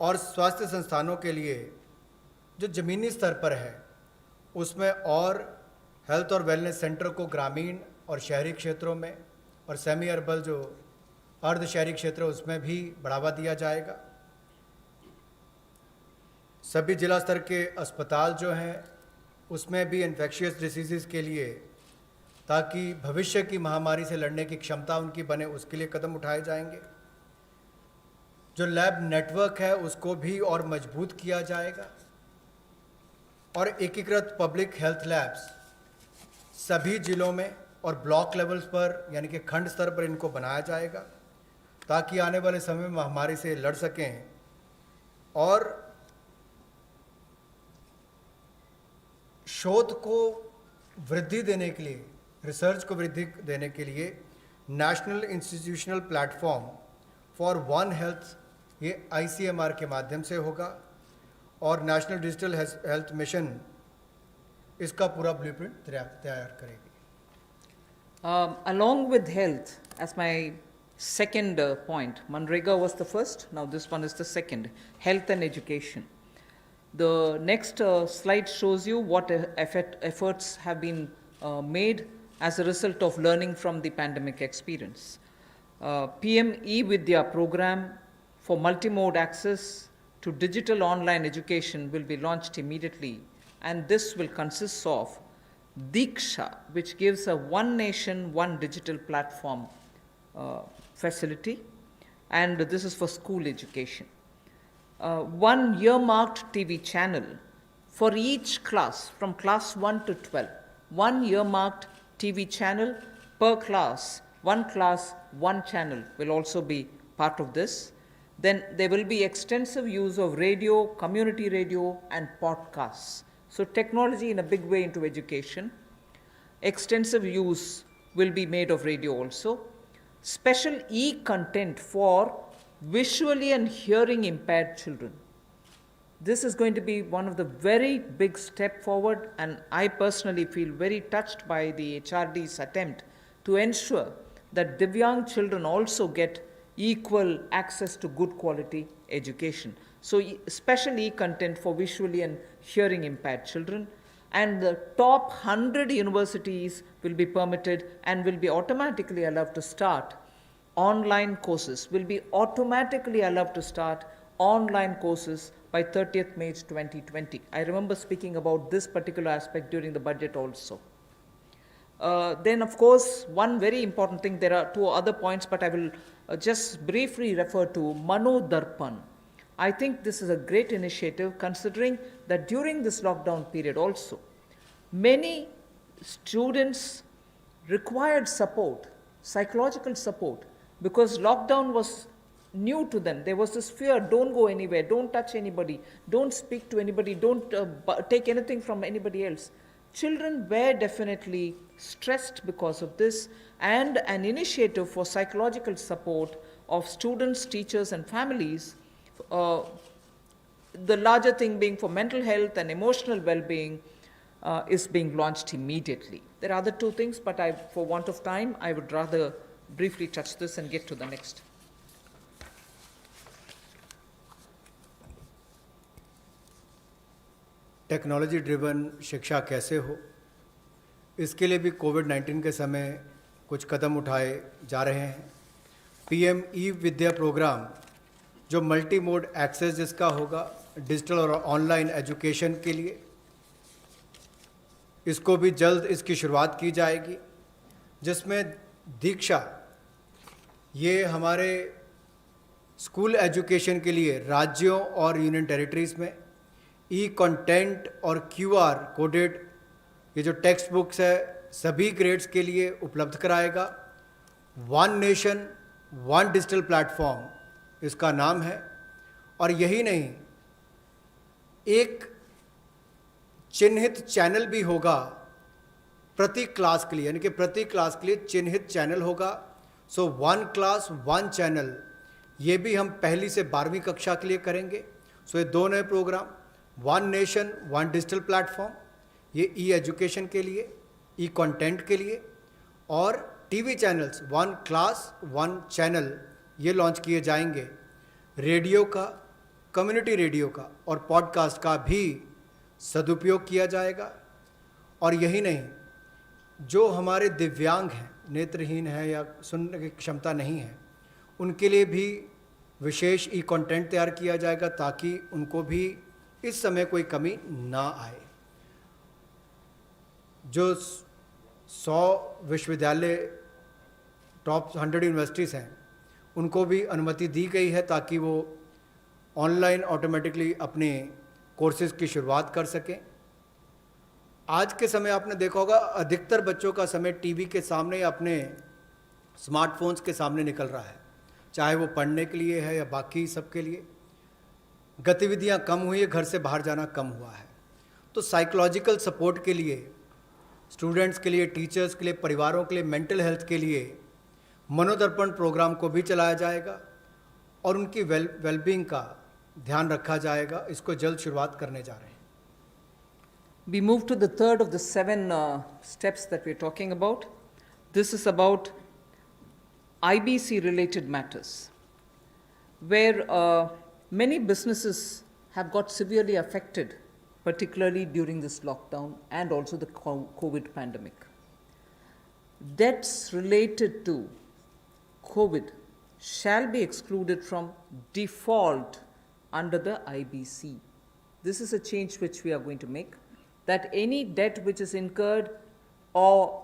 और स्वास्थ्य संस्थानों के लिए जो ज़मीनी स्तर पर है उसमें और हेल्थ और वेलनेस सेंटर को ग्रामीण और शहरी क्षेत्रों में और सेमी अर्बन जो अर्ध शहरी क्षेत्र है उसमें भी बढ़ावा दिया जाएगा। सभी जिला स्तर के अस्पताल जो हैं उसमें भी इन्फेक्शियस डिसीज़ के लिए, ताकि भविष्य की महामारी से लड़ने की क्षमता उनकी बने, उसके लिए कदम उठाए जाएंगे। जो लैब नेटवर्क है उसको भी और मजबूत किया जाएगा और एकीकृत पब्लिक हेल्थ लैब्स सभी जिलों में और ब्लॉक लेवल्स पर यानी कि खंड स्तर पर इनको बनाया जाएगा ताकि आने वाले समय में महामारी से लड़ सकें। और शोध को वृद्धि देने के लिए, रिसर्च को वृद्धि देने के लिए national institutional platform for one health, ये ICMR के माध्यम से होगा और नेशनल डिजिटल हेल्थ मिशन इसका पूरा ब्लूप्रिंट तैयार करेगी। Along with health, as my second point, Manrega was the first, now this one is the second, health and education. The next slide shows you what efforts have been made as a result of learning from the pandemic experience. PM eVidya program for multimode access to digital online education will be launched immediately, and this will consist of Diksha, which gives a one nation, one digital platform facility, and this is for school education. One earmarked TV channel for each class from class 1 to 12. One earmarked TV channel per class, one channel will also be part of this. Then there will be extensive use of radio, community radio and podcasts. So technology in a big way into education. Extensive use will be made of radio also. Special e-content for visually and hearing impaired children. This is going to be one of the very big step forward, and I personally feel very touched by the HRD's attempt to ensure that Divyang children also get equal access to good quality education. So special e-content for visually and hearing impaired children, and the top 100 universities will be permitted and will be automatically allowed to start online courses, by 30th May 2020. I remember speaking about this particular aspect during the budget also. Then, of course, one very important thing, there are two other points, but I will just briefly refer to Mano Darpan. I think this is a great initiative, considering that during this lockdown period also, many students required support, psychological support, because lockdown was new to them. There was this fear, don't go anywhere, don't touch anybody, don't speak to anybody, don't take anything from anybody else. Children were definitely stressed because of this, and an initiative for psychological support of students, teachers, and families, the larger thing being for mental health and emotional well-being, is being launched immediately. There are other two things, but for want of time, I would rather briefly touch this and get to the next. Technology driven शिक्षा कैसे हो, इसके लिए भी कोविड-19 के समय कुछ कदम उठाए जा रहे हैं। पीएम ई विद्या प्रोग्राम जो मल्टी मोड एक्सेस जिसका होगा डिजिटल और ऑनलाइन एजुकेशन के लिए, इसको भी जल्द इसकी शुरुआत की जाएगी, जिसमें दीक्षा ये हमारे स्कूल एजुकेशन के लिए राज्यों और यूनियन टेरिटरीज़ में ई कंटेंट और क्यूआर कोडेड ये जो टेक्स्ट बुक्स है सभी ग्रेड्स के लिए उपलब्ध कराएगा। One nation one digital platform इसका नाम है। और यही नहीं, एक चिन्हित चैनल भी होगा प्रति क्लास के लिए, यानी कि प्रति क्लास के लिए चिन्हित चैनल होगा। So one class one channel ये भी हम पहली से 12वीं कक्षा के लिए करेंगे। सो ये दो नए program, one nation one digital platform ये ई एजुकेशन के लिए, ई कंटेंट के लिए, और TV channels one class one channel ये लॉन्च किए जाएंगे। रेडियो का, कम्युनिटी रेडियो का और पॉडकास्ट का भी सदुपयोग किया जाएगा। और यही नहीं, जो हमारे दिव्यांग हैं, नेत्रहीन हैं या सुनने की क्षमता नहीं है, उनके लिए भी विशेष ई कंटेंट तैयार किया जाएगा ताकि उनको भी इस समय कोई कमी ना आए। जो 100 विश्वविद्यालय टॉप 100 यूनिवर्सिटीज़ हैं उनको भी अनुमति दी गई है ताकि वो ऑनलाइन ऑटोमेटिकली अपने कोर्सेज़ की शुरुआत कर सकें। आज के समय आपने देखा होगा अधिकतर बच्चों का समय टीवी के सामने या अपने स्मार्टफोन्स के सामने निकल रहा है, चाहे वो पढ़ने के लिए है या बाकी सब के लिए। गतिविधियां कम हुई है, घर से बाहर जाना कम हुआ है। तो साइकोलॉजिकल सपोर्ट के लिए, स्टूडेंट्स के लिए, टीचर्स के लिए, परिवारों के लिए, मेंटल हेल्थ के लिए मनोदर्पण प्रोग्राम को भी चलाया जाएगा और उनकी वेलबींग का ध्यान रखा जाएगा। इसको जल्द शुरुआत करने जा रहे हैं। We move to the third of the 7 steps that we're talking about. This is about IBC related matters, where many businesses have got severely affected, particularly during this lockdown and also the COVID pandemic. Debts related to COVID shall be excluded from default under the IBC. This is a change which we are going to make, that any debt which is incurred or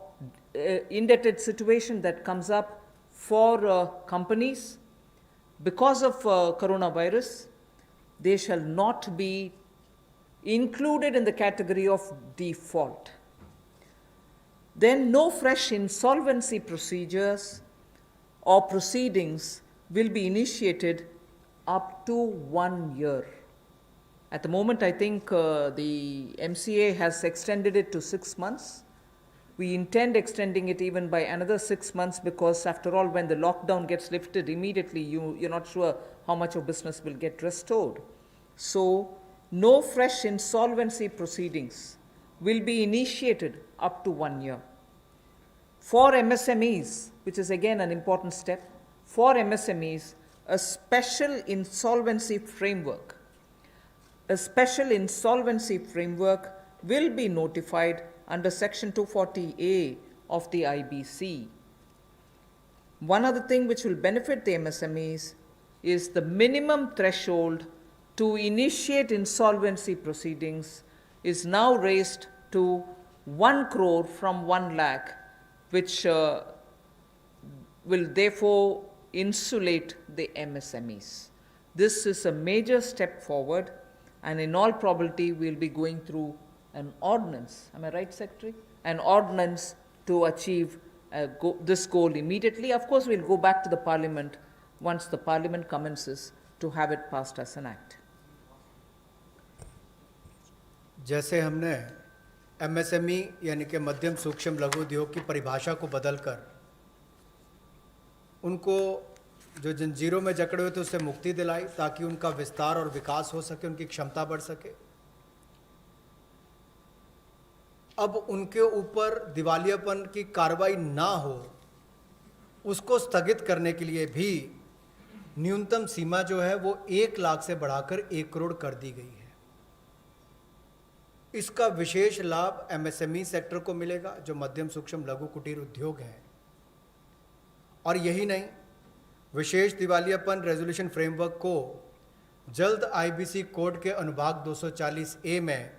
indebted situation that comes up for companies because of coronavirus, they shall not be included in the category of default. Then no fresh insolvency procedures or proceedings will be initiated up to 1 year. At the moment, I think the MCA has extended it to 6 months. We intend extending it even by another 6 months because, after all, when the lockdown gets lifted immediately, you're not sure how much of business will get restored. So, no fresh insolvency proceedings will be initiated up to 1 year. For MSMEs, which is again an important step, for MSMEs, a special insolvency framework will be notified under Section 240A of the IBC. One other thing which will benefit the MSMEs is the minimum threshold to initiate insolvency proceedings is now raised to 1 crore from 1 lakh which will therefore insulate the MSMEs. This is a major step forward, and in all probability, we'll be going through an ordinance. Am I right, Secretary? An ordinance to achieve this goal immediately. Of course, we'll go back to the Parliament once the Parliament commences to have it passed as an act. जैसे हमने MSME यानी कि मध्यम सूक्ष्म लघु उद्योग की परिभाषा को बदलकर उनको जो जंजीरों में जकड़े हुए थे उससे मुक्ति दिलाई ताकि उनका विस्तार और विकास हो सके, उनकी क्षमता बढ़ सके। अब उनके ऊपर दिवालियापन की कार्रवाई ना हो, उसको स्थगित करने के लिए भी न्यूनतम सीमा जो है वो 1 लाख से बढ़ाकर 1 करोड़ कर दी गई है। इसका विशेष लाभ MSME सेक्टर को मिलेगा जो मध्यम सूक्ष्म लघु कुटीर उद्योग है। और यही नहीं, विशेष दिवालियापन रेजोल्यूशन फ्रेमवर्क को जल्द IBC कोड के अनुभाग 240A में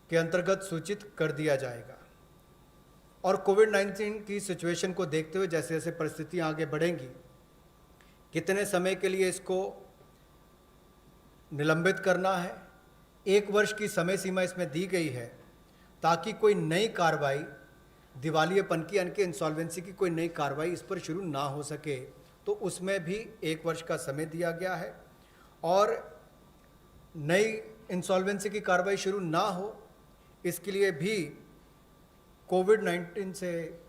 के अंतर्गत सूचित कर दिया जाएगा। और कोविड-19 की सिचुएशन को देखते हुए जैसे जैसे परिस्थितियां आगे बढ़ेंगी, कितने समय के लिए इसको निलंबित करना है, 1 वर्ष की समय सीमा इसमें दी गई है ताकि कोई नई कार्रवाई दिवालियापन की यानी कि इंसॉल्वेंसी की कोई नई कार्रवाई इस पर शुरू ना हो सके, तो उसमें भी 1 वर्ष का समय दिया गया है। और नई इंसॉल्वेंसी की कार्रवाई शुरू ना हो, इसके लिए भी कोविड-19 से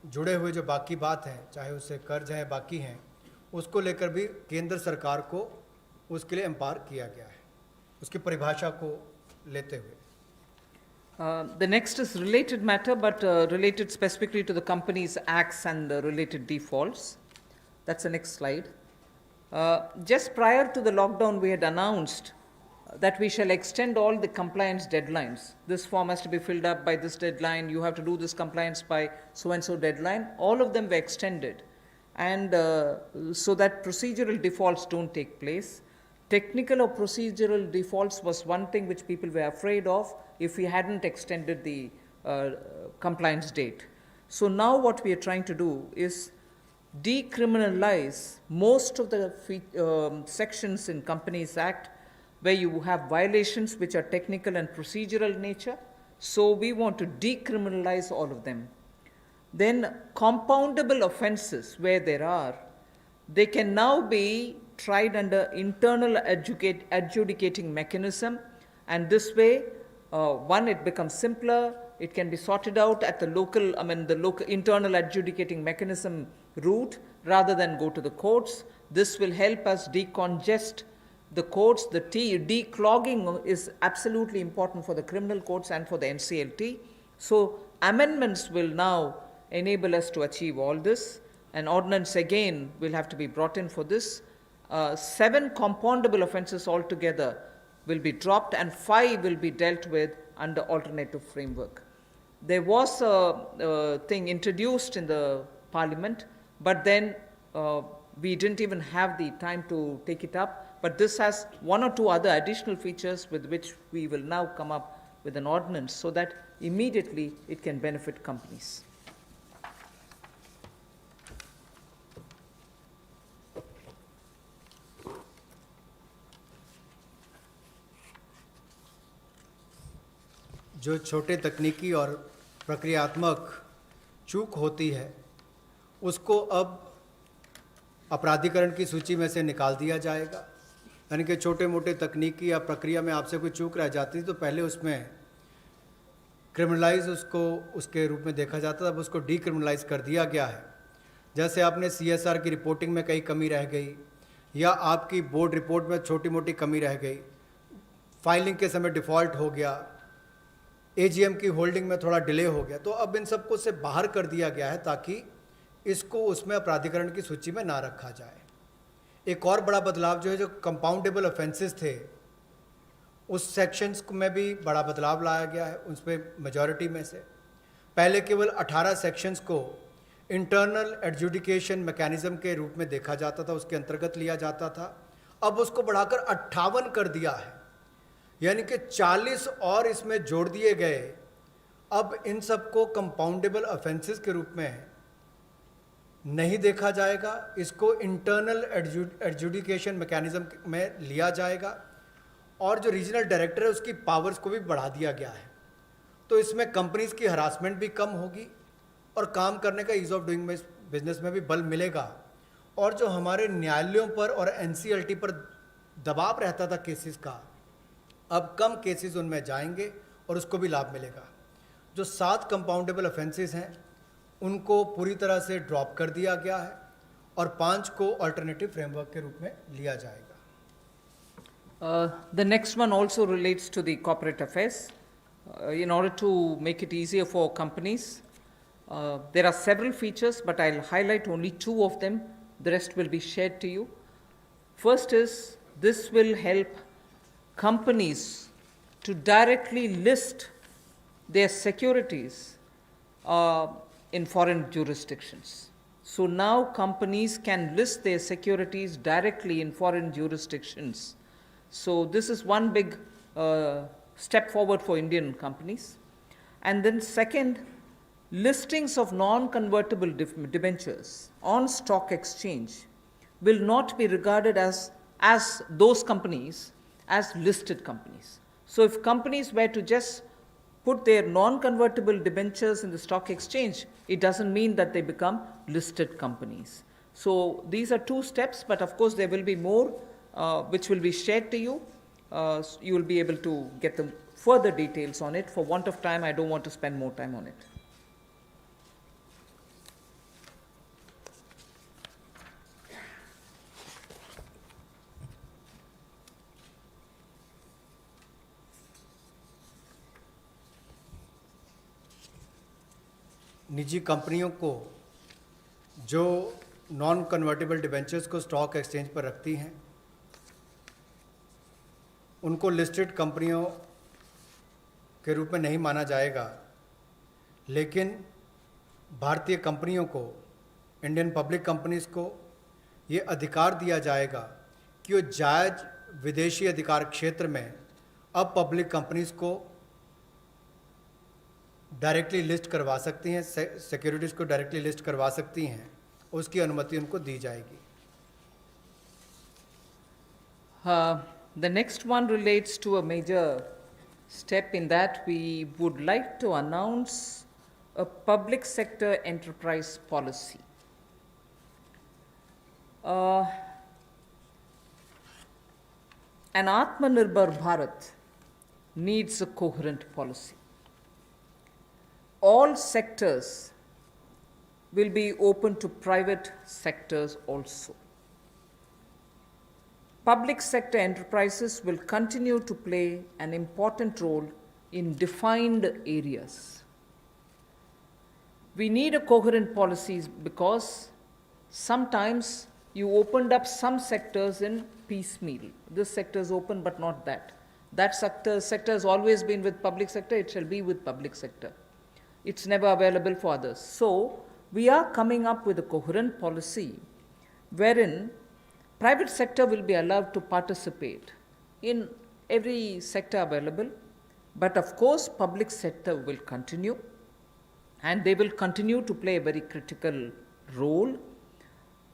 जुड़े हुए जो बाकी बात है, चाहे उससे कर्ज है बाकी हैं, उसको लेकर भी केंद्र सरकार को उसके लिए एम्पावर किया गया है, उसकी परिभाषा को लेते हुए। The next is related matter, but related specifically to the Companies Acts and the related defaults. That's the next slide. Just prior to the lockdown, we had announced that we shall extend all the compliance deadlines. This form has to be filled up by this deadline. You have to do this compliance by so-and-so deadline. All of them were extended, and so that procedural defaults don't take place. Technical or procedural defaults was one thing which people were afraid of if we hadn't extended the compliance date. So now what we are trying to do is decriminalize most of the sections in Companies Act where you have violations which are technical and procedural nature. So we want to decriminalize all of them. Then compoundable offenses where there are, they can now be tried under internal adjudicating mechanism, and this way, one, it becomes simpler, it can be sorted out at the local internal adjudicating mechanism route rather than go to the courts. This will help us decongest the courts. The declogging is absolutely important for the criminal courts and for the NCLT. So amendments will now enable us to achieve all this. An ordinance again will have to be brought in for this. 7 compoundable offenses altogether will be dropped, and 5 will be dealt with under alternative framework. There was a thing introduced in the Parliament, but then we didn't even have the time to take it up. But this has 1 or 2 other additional features with which we will now come up with an ordinance so that immediately it can benefit companies. जो छोटे तकनीकी और प्रक्रियात्मक चूक होती है उसको अब अपराधीकरण की सूची में से निकाल दिया जाएगा। यानी कि छोटे मोटे तकनीकी या प्रक्रिया में आपसे कोई चूक रह जाती तो पहले उसमें क्रिमिनलाइज उसको उसके रूप में देखा जाता था, अब उसको डीक्रिमिनलाइज कर दिया गया है। जैसे आपने CSR की रिपोर्टिंग में कहीं कमी रह गई या आपकी बोर्ड रिपोर्ट में छोटी मोटी कमी रह गई, फाइलिंग के समय डिफ़ॉल्ट हो गया, AGM की होल्डिंग में थोड़ा डिले हो गया, तो अब इन सबको से बाहर कर दिया गया है ताकि इसको उसमें अपराधीकरण की सूची में ना रखा जाए। एक और बड़ा बदलाव जो है, जो कंपाउंडेबल ऑफेंसेस थे उस सेक्शंस में भी बड़ा बदलाव लाया गया है। उस पर मेजॉरिटी में से पहले केवल 18 सेक्शंस को इंटरनल एडजुडिकेशन मैकेनिज्म के रूप में देखा जाता था, उसके अंतर्गत लिया जाता था। अब उसको बढ़ाकर 58 कर दिया है, यानी कि 40 और इसमें जोड़ दिए गए अब इन सबको कंपाउंडेबल ऑफेंसेस के रूप में नहीं देखा जाएगा, इसको इंटरनल एडजुडिकेशन मैकेनिज्म में लिया जाएगा और जो रीजनल डायरेक्टर है उसकी पावर्स को भी बढ़ा दिया गया है। तो इसमें कंपनीज की हरासमेंट भी कम होगी और काम करने का ईज ऑफ डूइंग बिजनेस में भी बल मिलेगा। और जो हमारे न्यायालयों पर और एनसीएलटी पर दबाव रहता था केसेस का, अब कम केसेस उनमें जाएंगे और उसको भी लाभ मिलेगा। जो 7 कंपाउंडेबल ऑफेंसेस हैं उनको पूरी तरह से ड्रॉप कर दिया गया है और 5 को अल्टरनेटिव फ्रेमवर्क के रूप में लिया जाएगा। The next one also relates to the corporate affairs. In order to make it easier for companies, there are several features, but I'll highlight only 2 of them. The rest will be shared to you. First is, this will help companies to directly list their securities in foreign jurisdictions. So now companies can list their securities directly in foreign jurisdictions. So this is one big step forward for Indian companies. And then second, listings of non-convertible debentures on stock exchange will not be regarded as those companies as listed companies. So if companies were to just put their non-convertible debentures in the stock exchange, it doesn't mean that they become listed companies. So these are 2 steps, but of course there will be more which will be shared to you. You will be able to get the further details on it. For want of time, I don't want to spend more time on it. निजी कंपनियों को जो non convertible debentures को stock exchange पर रखती हैं उनको listed कंपनियों के रूप में नहीं माना जाएगा, लेकिन भारतीय कंपनियों को, इंडियन पब्लिक कंपनीज को ये अधिकार दिया जाएगा कि वो जायज़ विदेशी अधिकार क्षेत्र में अब पब्लिक कंपनीज को डायरेक्टली लिस्ट करवा सकती हैं, सिक्योरिटीज़ को डायरेक्टली लिस्ट करवा सकती हैं, उसकी अनुमति उनको दी जाएगी। The next one relates to a major step in that we would like to announce a public sector enterprise policy. An Atmanirbhar Bharat needs a coherent policy. All sectors will be open to private sectors also. Public sector enterprises will continue to play an important role in defined areas. We need a coherent policy because sometimes you opened up some sectors in piecemeal. This sector is open but not that. That sector has always been with public sector, it shall be with public sector. It's never available for others. So we are coming up with a coherent policy wherein private sector will be allowed to participate in every sector available, but of course public sector will continue, and they will continue to play a very critical role.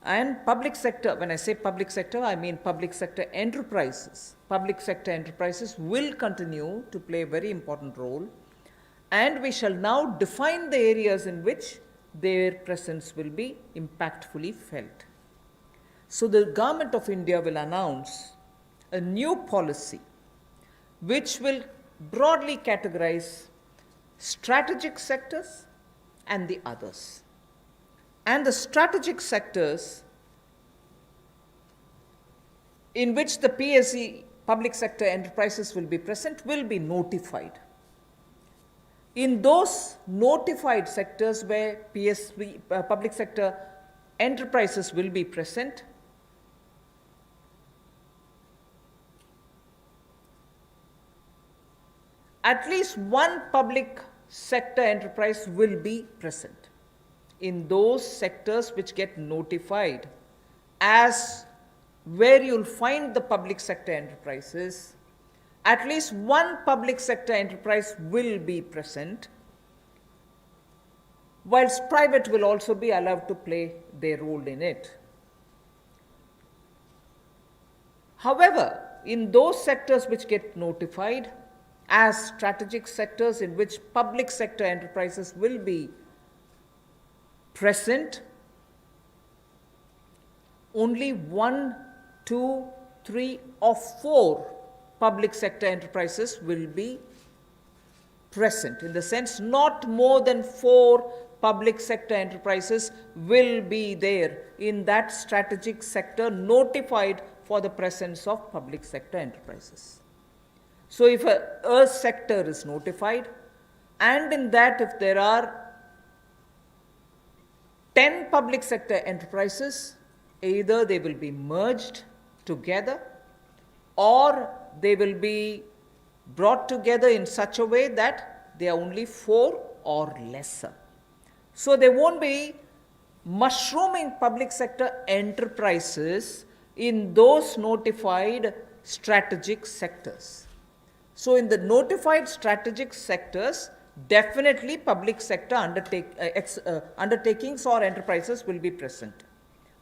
And public sector, when I say public sector, I mean public sector enterprises. Public sector enterprises will continue to play a very important role, and we shall now define the areas in which their presence will be impactfully felt. So the Government of India will announce a new policy which will broadly categorize strategic sectors and the others. And the strategic sectors in which the PSE, public sector enterprises, will be present will be notified. In those notified sectors where PSE, public sector enterprises will be present, at least one public sector enterprise will be present. In those sectors which get notified as where you'll find the public sector enterprises, at least one public sector enterprise will be present, whilst private will also be allowed to play their role in it. However, in those sectors which get notified as strategic sectors in which public sector enterprises will be present, only 1, 2, 3, or 4 public sector enterprises will be present. In the sense, not more than 4 public sector enterprises will be there in that strategic sector notified for the presence of public sector enterprises. So if a sector is notified, and in that if there are 10 public sector enterprises, either they will be merged together or they will be brought together in such a way that they are only 4 or lesser. So there won't be mushrooming public sector enterprises in those notified strategic sectors. So in the notified strategic sectors, definitely public sector undertakings or enterprises will be present.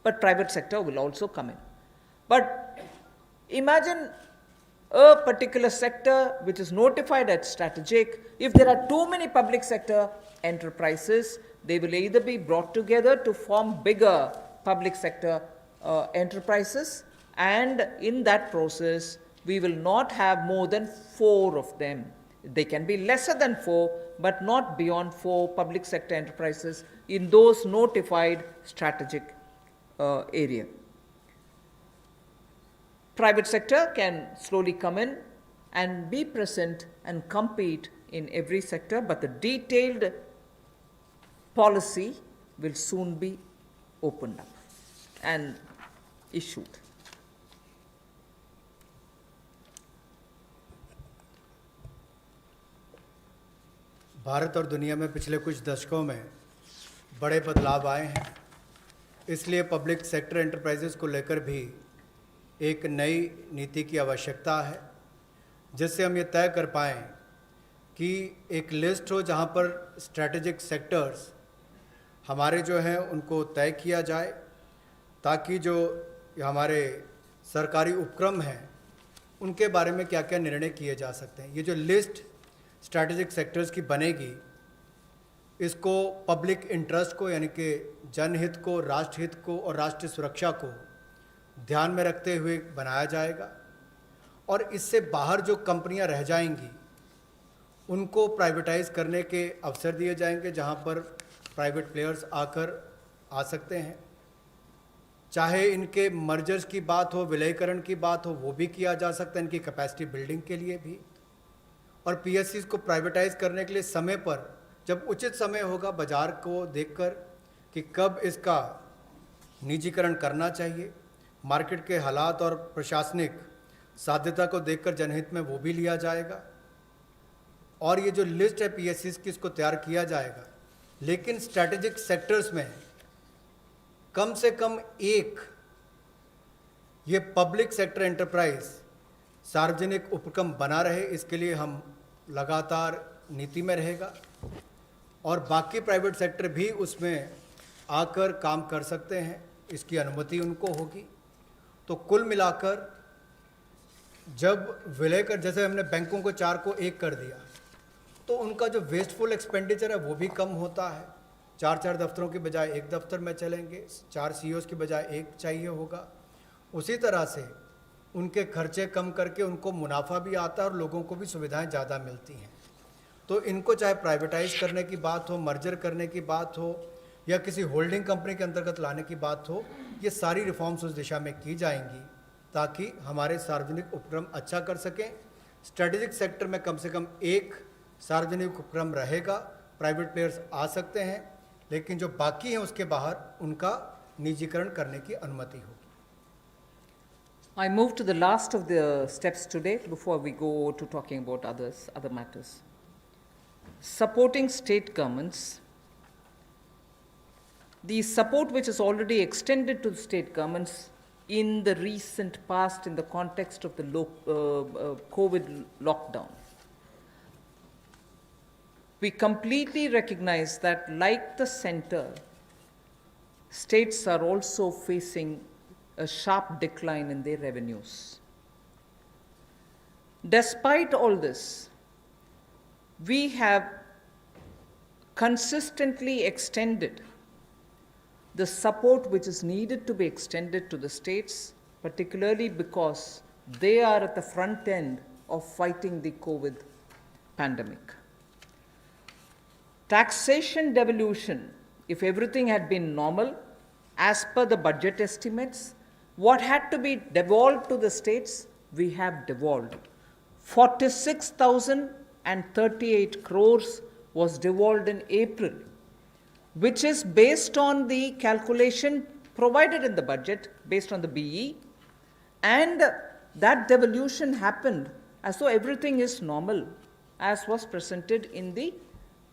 But private sector will also come in. But imagine a particular sector which is notified as strategic. If there are too many public sector enterprises, they will either be brought together to form bigger public sector enterprises, and in that process, we will not have more than 4 of them. They can be lesser than 4, but not beyond 4 public sector enterprises in those notified strategic area. Private sector can slowly come in and be present and compete in every sector, but the detailed policy will soon be opened up and issued. Bharat और दुनिया में पिछले कुछ दशकों में बड़े बदलाव आए हैं, इसलिए पब्लिक सेक्टर एंटरप्राइजेस को लेकर भी एक नई नीति की आवश्यकता है, जिससे हम ये तय कर पाएँ कि एक लिस्ट हो जहाँ पर स्ट्रैटेजिक सेक्टर्स हमारे जो हैं उनको तय किया जाए, ताकि जो हमारे सरकारी उपक्रम हैं उनके बारे में क्या क्या निर्णय किए जा सकते हैं। ये जो लिस्ट स्ट्रैटेजिक सेक्टर्स की बनेगी, इसको पब्लिक इंटरेस्ट को यानी कि जनहित को, राष्ट्रहित को और राष्ट्रीय सुरक्षा को ध्यान में रखते हुए बनाया जाएगा, और इससे बाहर जो कंपनियां रह जाएंगी उनको प्राइवेटाइज करने के अवसर दिए जाएंगे, जहां पर प्राइवेट प्लेयर्स आकर आ सकते हैं। चाहे इनके मर्जर्स की बात हो, विलयीकरण की बात हो, वो भी किया जा सकता है, इनकी कैपेसिटी बिल्डिंग के लिए भी। और पीएससीज को प्राइवेटाइज करने के लिए समय पर, जब उचित समय होगा, बाजार को देखकर कि कब इसका निजीकरण करना चाहिए, मार्केट के हालात और प्रशासनिक साध्यता को देखकर जनहित में वो भी लिया जाएगा। और ये जो लिस्ट है पीएससीज की, इसको तैयार किया जाएगा, लेकिन स्ट्रैटेजिक सेक्टर्स में कम से कम एक ये पब्लिक सेक्टर एंटरप्राइज सार्वजनिक उपक्रम बना रहे, इसके लिए हम लगातार नीति में रहेगा, और बाकी प्राइवेट सेक्टर भी उसमें आकर काम कर सकते हैं, इसकी अनुमति उनको होगी। तो कुल मिलाकर जब विलय कर, जैसे हमने बैंकों को 4 को 1 कर दिया, तो उनका जो वेस्टफुल एक्सपेंडिचर है वो भी कम होता है। 4 दफ्तरों के बजाय 1 दफ्तर में चलेंगे, 4 सीईओज़ के बजाय 1 चाहिए होगा। उसी तरह से उनके खर्चे कम करके उनको मुनाफा भी आता है और लोगों को भी सुविधाएं ज़्यादा मिलती हैं। तो इनको चाहे प्राइवेटाइज करने की बात हो, मर्जर करने की बात हो, या किसी होल्डिंग कंपनी के अंतर्गत लाने की बात हो, ये सारी रिफॉर्म्स उस दिशा में की जाएंगी ताकि हमारे सार्वजनिक उपक्रम अच्छा कर सकें। स्ट्रेटेजिक सेक्टर में कम से कम एक सार्वजनिक उपक्रम रहेगा, प्राइवेट प्लेयर्स आ सकते हैं, लेकिन जो बाकी हैं उसके बाहर उनका निजीकरण करने की अनुमति होगी। I move to the last of the steps today before we go to talking about other matters. Supporting state governments. The support which is already extended to the state governments in the recent past in the context of the COVID lockdown. we completely recognize that, like the center, states are also facing a sharp decline in their revenues. Despite all this, we have consistently extended the support which is needed to be extended to the states, particularly because they are at the front end of fighting the COVID pandemic. Taxation devolution, if everything had been normal, as per the budget estimates, what had to be devolved to the states, we have devolved. 46,038 crores was devolved in April, which is based on the calculation provided in the budget, based on the BE, and that devolution happened as though everything is normal, as was presented in the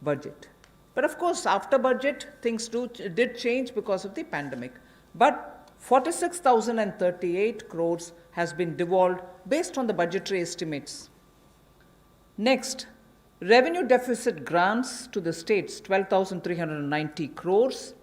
budget. But of course, after budget, things did change because of the pandemic. But 46,038 crores has been devolved based on the budgetary estimates. Next, revenue deficit grants to the states, 12,390 crores,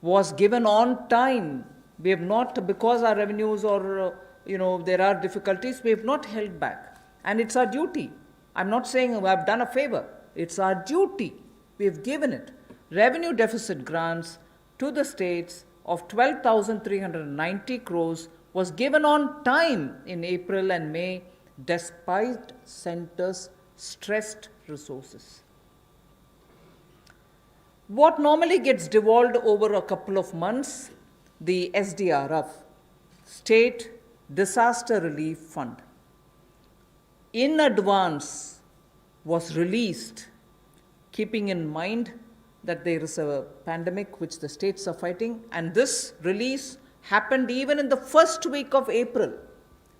was given on time. We have not, because our revenues or there are difficulties, we have not held back. And it's our duty. I'm not saying I've done a favor. It's our duty. We have given it. Revenue deficit grants to the states of 12,390 crores was given on time in April and May, despite centers' stressed resources. What normally gets devolved over a couple of months, the SDRF, State Disaster Relief Fund, in advance was released, keeping in mind that there is a pandemic which the states are fighting, and this release happened even in the first week of April.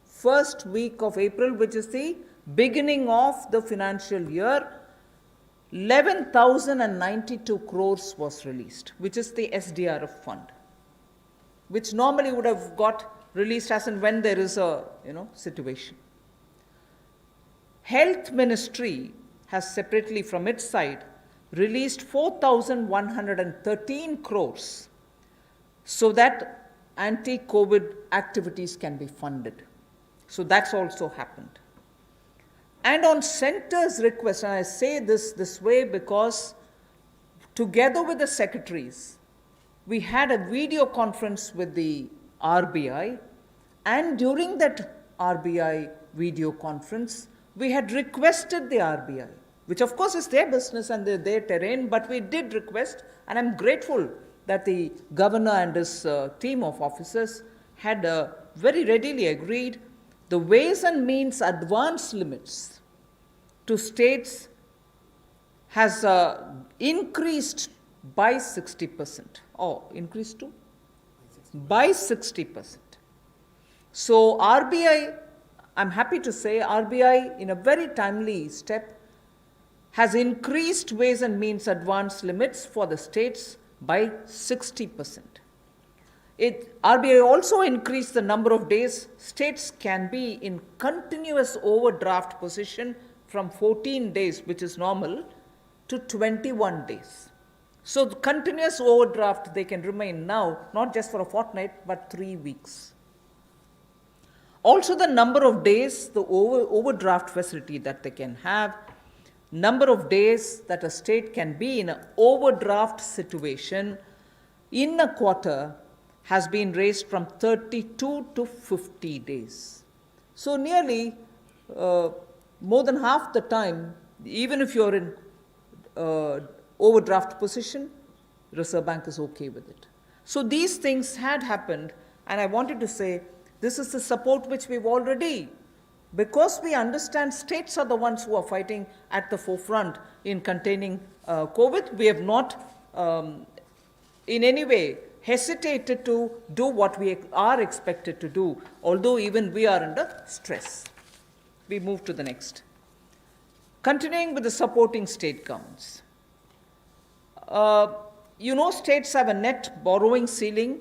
First week of April, which is the beginning of the financial year, 11,092 crores was released, which is the SDRF fund, which normally would have got released as and when there is a situation. Health Ministry has separately from its side released 4,113 crores so that anti-COVID activities can be funded. So that's also happened. And on center's request, and I say this way because together with the secretaries, we had a video conference with the RBI, and during that RBI video conference, we had requested the RBI, which of course is their business and their terrain, but we did request, and I'm grateful that the governor and his team of officers had very readily agreed the ways and means advance limits to states has increased by 60%. Oh, increased to? By 60%. So RBI, I'm happy to say, RBI in a very timely step has increased ways and means advance limits for the states by 60%. RBI also increased the number of days states can be in continuous overdraft position from 14 days, which is normal, to 21 days. So the continuous overdraft they can remain now, not just for a fortnight, but 3 weeks. Also the number of days, the overdraft facility that they can have, number of days that a state can be in an overdraft situation in a quarter has been raised from 32 to 50 days. So nearly more than half the time, even if you're in overdraft position, Reserve Bank is okay with it. So these things had happened, and I wanted to say this is the support which we've already, because we understand states are the ones who are fighting at the forefront in containing COVID. We have not in any way hesitated to do what we are expected to do, although even we are under stress. We move to the next. Continuing with the supporting state governments. States have a net borrowing ceiling,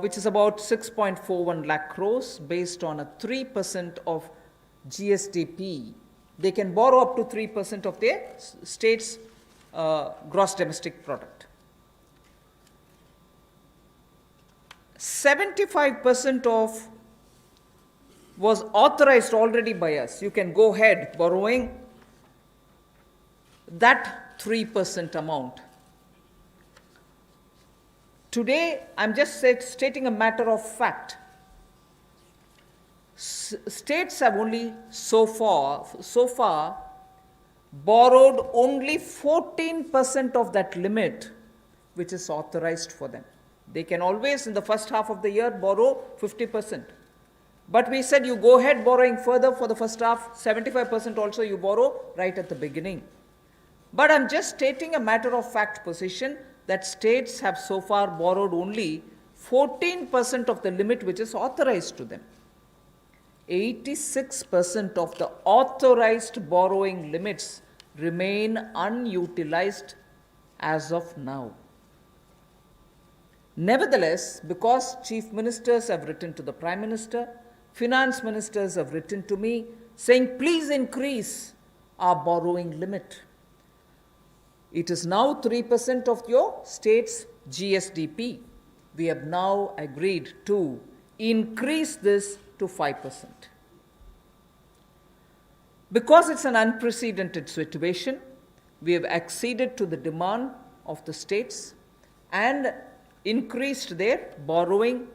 which is about 6.41 lakh crores based on a 3% of GSDP, They can borrow up to 3% of their state's gross domestic product. 75% of was authorized already by us. You can go ahead borrowing that 3% amount. Today, I'm just stating a matter of fact. States have only so far borrowed only 14% of that limit which is authorized for them. They can always, in the first half of the year, borrow 50%. But we said you go ahead borrowing further for the first half, 75% also you borrow right at the beginning. But I'm just stating a matter of fact position that states have so far borrowed only 14% of the limit which is authorized to them. 86% of the authorized borrowing limits remain unutilized as of now. Nevertheless, because chief ministers have written to the Prime Minister, finance ministers have written to me saying, please increase our borrowing limit. It is now 3% of your state's GSDP. We have now agreed to increase this to 5%. Because it's an unprecedented situation, we have acceded to the demand of the states and increased their borrowing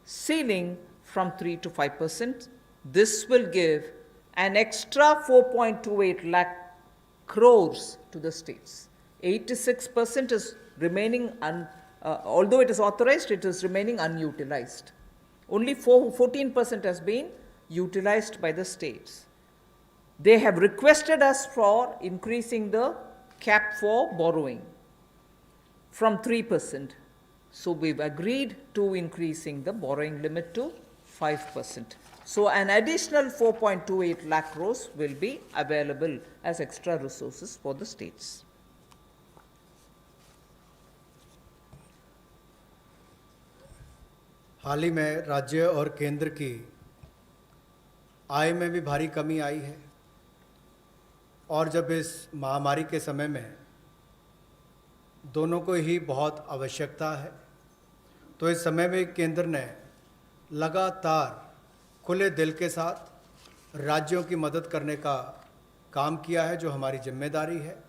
ceiling from 3 to 5%. This will give an extra 4.28 lakh crores to the states. 86% is remaining, although it is authorized, it is remaining unutilized. Only 14% has been utilized by the states. They have requested us for increasing the cap for borrowing from 3%. So we've agreed to increasing the borrowing limit to 5%. So an additional 4.28 lakh crores will be available as extra resources for the states. हाल ही में राज्य और केंद्र की आय में भी भारी कमी आई है और जब इस महामारी के समय में दोनों को ही बहुत आवश्यकता है तो इस समय में केंद्र ने लगातार खुले दिल के साथ राज्यों की मदद करने का काम किया है, जो हमारी जिम्मेदारी है।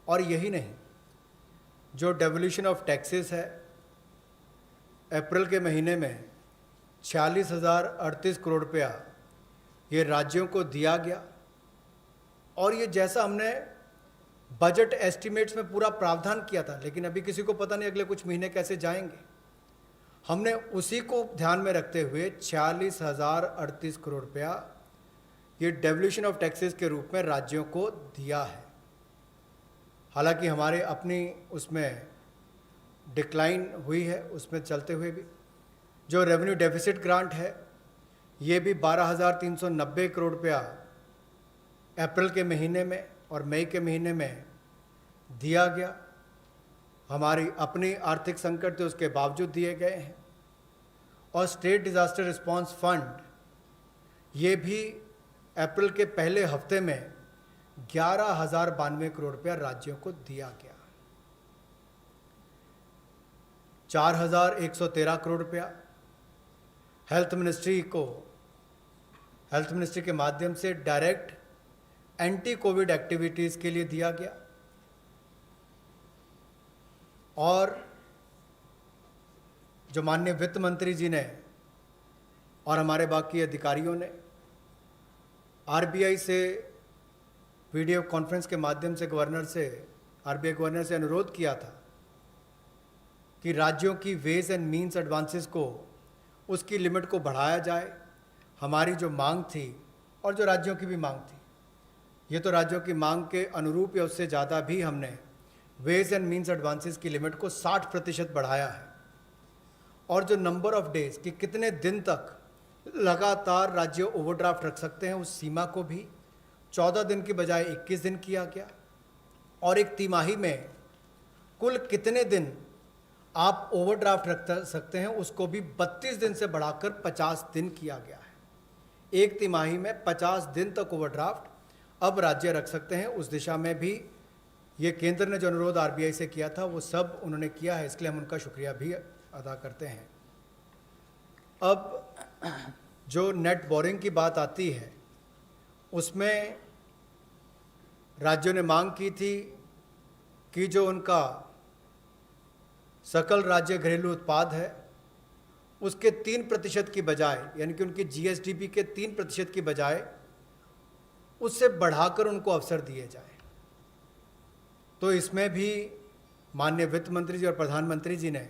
और यही नहीं, जो डेवोल्यूशन ऑफ टैक्सेस है, अप्रैल के महीने में 46,038 करोड़ रुपया ये राज्यों को दिया गया। और ये जैसा हमने बजट एस्टिमेट्स में पूरा प्रावधान किया था, लेकिन अभी किसी को पता नहीं अगले कुछ महीने कैसे जाएंगे, हमने उसी को ध्यान में रखते हुए 46,038 करोड़ रुपया ये डेवोल्यूशन ऑफ टैक्सेस के रूप में राज्यों को दिया है। हालांकि हमारे अपनी उसमें डिक्लाइन हुई है, उसमें चलते हुए भी जो रेवेन्यू डेफिसिट ग्रांट है ये भी 12,390 करोड़ रुपया अप्रैल के महीने में और मई के महीने में दिया गया। हमारी अपनी आर्थिक संकट थे उसके बावजूद दिए गए हैं। और स्टेट डिज़ास्टर रिस्पांस फंड ये भी अप्रैल के पहले हफ्ते में 11,092 करोड़ रुपया राज्यों को दिया गया। 4,113 करोड़ रुपया हेल्थ मिनिस्ट्री के माध्यम से डायरेक्ट एंटी कोविड एक्टिविटीज़ के लिए दिया गया। और जो माननीय वित्त मंत्री जी ने और हमारे बाकी अधिकारियों ने आरबीआई से वीडियो कॉन्फ्रेंस के माध्यम से आरबीआई गवर्नर से अनुरोध किया था कि राज्यों की वेज एंड मीन्स एडवांसेस को उसकी लिमिट को बढ़ाया जाए। हमारी जो मांग थी और जो राज्यों की भी मांग थी, ये तो राज्यों की मांग के अनुरूप या उससे ज़्यादा भी हमने वेज एंड मीन्स एडवांसेस की लिमिट को 60% बढ़ाया है। और जो नंबर ऑफ डेज कि कितने दिन तक लगातार राज्य ओवरड्राफ्ट रख सकते हैं, उस सीमा को भी 14 दिन की बजाय 21 दिन किया गया। और एक तिमाही में कुल कितने दिन आप ओवरड्राफ्ट रख सकते हैं उसको भी 32 दिन से बढ़ाकर 50 दिन किया गया है। एक तिमाही में 50 दिन तक ओवरड्राफ्ट अब राज्य रख सकते हैं। उस दिशा में भी ये केंद्र ने जो अनुरोध आरबीआई से किया था वो सब उन्होंने किया है, इसके लिए हम उनका शुक्रिया भी अदा करते हैं। अब जो नेट बोरिंग की बात आती है उसमें राज्यों ने मांग की थी कि जो उनका सकल राज्य घरेलू उत्पाद है उसके 3% की बजाय, यानी कि उनकी जीएसडीपी के 3% की बजाय उससे बढ़ाकर उनको अवसर दिए जाए। तो इसमें भी माननीय वित्त मंत्री जी और प्रधानमंत्री जी ने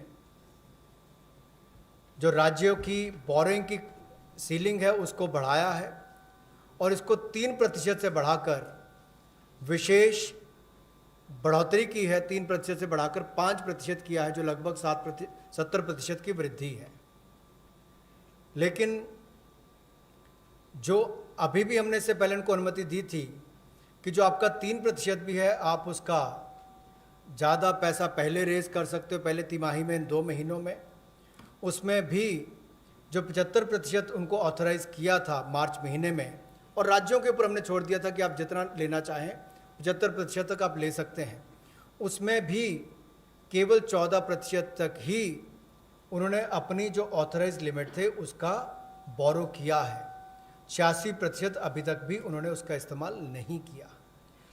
जो राज्यों की बोरिंग की सीलिंग है उसको बढ़ाया है और इसको 3% से बढ़ाकर विशेष बढ़ोतरी की है। 3% से बढ़ाकर 5% किया है, जो लगभग 70% की वृद्धि है। लेकिन जो अभी भी हमने इससे पहले उनको अनुमति दी थी कि जो आपका 3% भी है आप उसका ज़्यादा पैसा पहले रेज कर सकते हो, पहले तिमाही में, इन 2 महीनों में। उसमें भी जो 75% उनको ऑथराइज़ किया था मार्च महीने में, और राज्यों के ऊपर हमने छोड़ दिया था कि आप जितना लेना चाहें 75% तक आप ले सकते हैं, उसमें भी केवल 14% तक ही उन्होंने अपनी जो ऑथराइज लिमिट थे उसका बोरो किया है। 86% अभी तक भी उन्होंने उसका इस्तेमाल नहीं किया।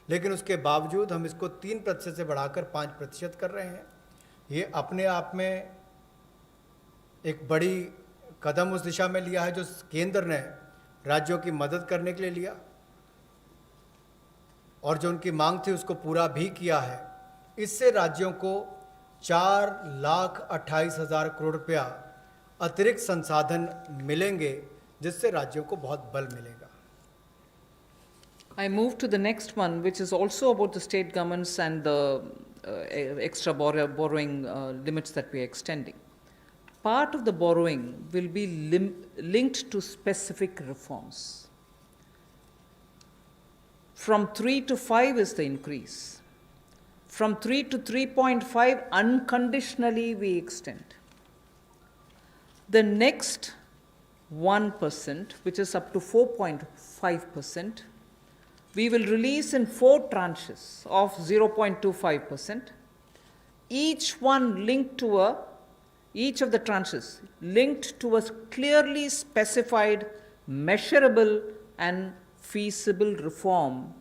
लेकिन उसके बावजूद हम इसको 3% से बढ़ाकर 5% कर रहे हैं। ये अपने आप में एक बड़ी कदम उस दिशा में लिया है जो केंद्र ने राज्यों की मदद करने के लिए लिया, और जो उनकी मांग थी उसको पूरा भी किया है। इससे राज्यों को 4,28,000 करोड़ रुपया अतिरिक्त संसाधन मिलेंगे, जिससे राज्यों को बहुत बल मिलेगा। I move to the next one, which is also about the state governments and the extra borrowing limits that we are extending. Part of the borrowing will be linked to specific reforms. From 3 to 5 is the increase. From 3 to 3.5, unconditionally we extend. The next 1%, which is up to 4.5%, we will release in 4 tranches of 0.25%, each of the tranches linked to a clearly specified, measurable and feasible reform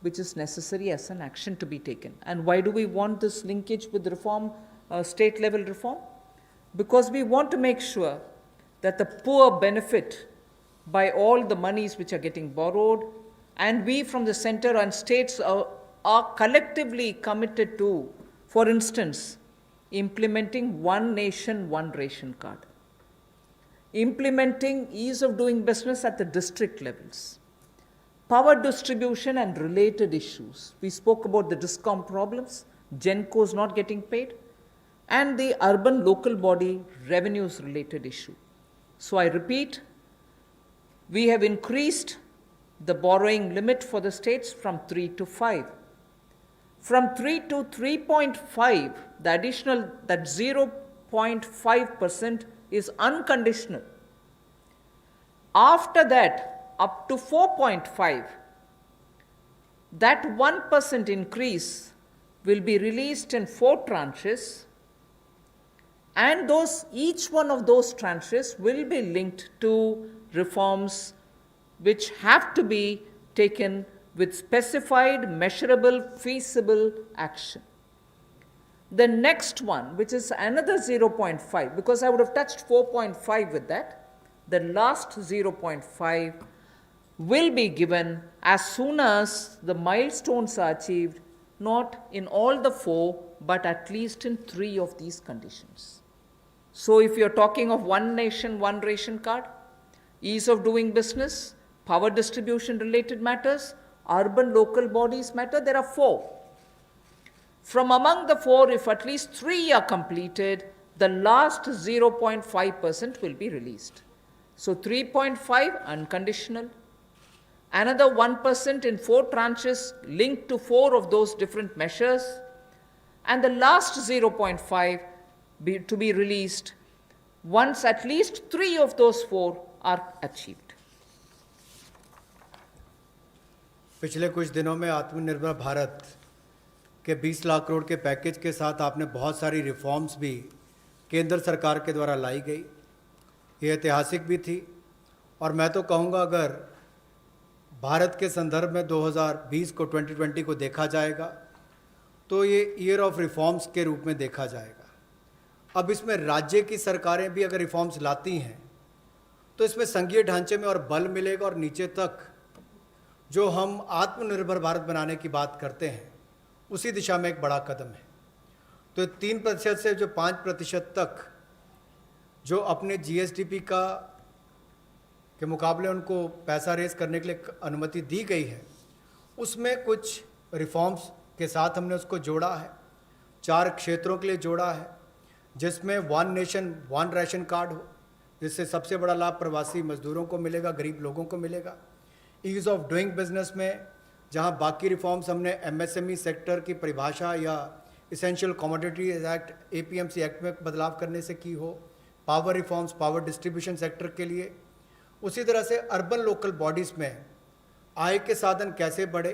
which is necessary as an action to be taken. And why do we want this linkage with reform, state level reform? Because we want to make sure that the poor benefit by all the monies which are getting borrowed, and we from the center and states are collectively committed to, for instance, implementing one nation, one ration card, implementing ease of doing business at the district levels, power distribution and related issues. We spoke about the DISCOM problems, GENCOs not getting paid, and the urban local body revenues related issue. So I repeat, we have increased the borrowing limit for the states from 3 to 5. From 3 to 3.5, the additional, that 0.5% is unconditional. After that, up to 4.5, that 1% increase will be released in 4 tranches, and each one of those tranches will be linked to reforms which have to be taken with specified, measurable, feasible action. The next one, which is another 0.5, because I would have touched 4.5 with that, the last 0.5 will be given as soon as the milestones are achieved, not in all the 4, but at least in 3 of these conditions. So if you're talking of one nation, one ration card, ease of doing business, power distribution related matters, urban local bodies matter, there are 4. From among the 4, if at least 3 are completed, the last 0.5% will be released. So 3.5 unconditional, another 1% in 4 tranches linked to 4 of those different measures, and the last 0.5 to be released once at least 3 of those 4 are achieved. पिछले कुछ दिनों में आत्मनिर्भर भारत के 20 लाख करोड़ के package के साथ आपने बहुत सारी रिफॉर्म्स भी केंद्र सरकार के द्वारा लाई गई। ये ऐतिहासिक भी थी और मैं तो कहूँगा अगर भारत के संदर्भ में 2020 को 2020 को देखा जाएगा तो ये ईयर ऑफ रिफॉर्म्स के रूप में देखा जाएगा। अब इसमें राज्य की सरकारें भी अगर रिफॉर्म्स लाती हैं तो इसमें संघीय ढांचे में और बल मिलेगा और नीचे तक जो हम आत्मनिर्भर भारत बनाने की बात करते हैं उसी दिशा में एक बड़ा कदम है। तो 3% से जो 5% तक जो अपने जीएसडीपी के मुकाबले उनको पैसा रेज करने के लिए अनुमति दी गई है, उसमें कुछ रिफॉर्म्स के साथ हमने उसको जोड़ा है। 4 क्षेत्रों के लिए जोड़ा है, जिसमें 1 नेशन 1 राशन कार्ड हो, जिससे सबसे बड़ा लाभ प्रवासी मजदूरों को मिलेगा, गरीब लोगों को मिलेगा। ईज़ ऑफ डूइंग बिजनेस में जहां बाकी रिफॉर्म्स हमने एमएसएमई सेक्टर की परिभाषा या essential commodities act APMC act में बदलाव करने से की हो, power reforms power distribution sector के लिए, उसी तरह से अर्बन लोकल बॉडीज़ में आय के साधन कैसे बढ़े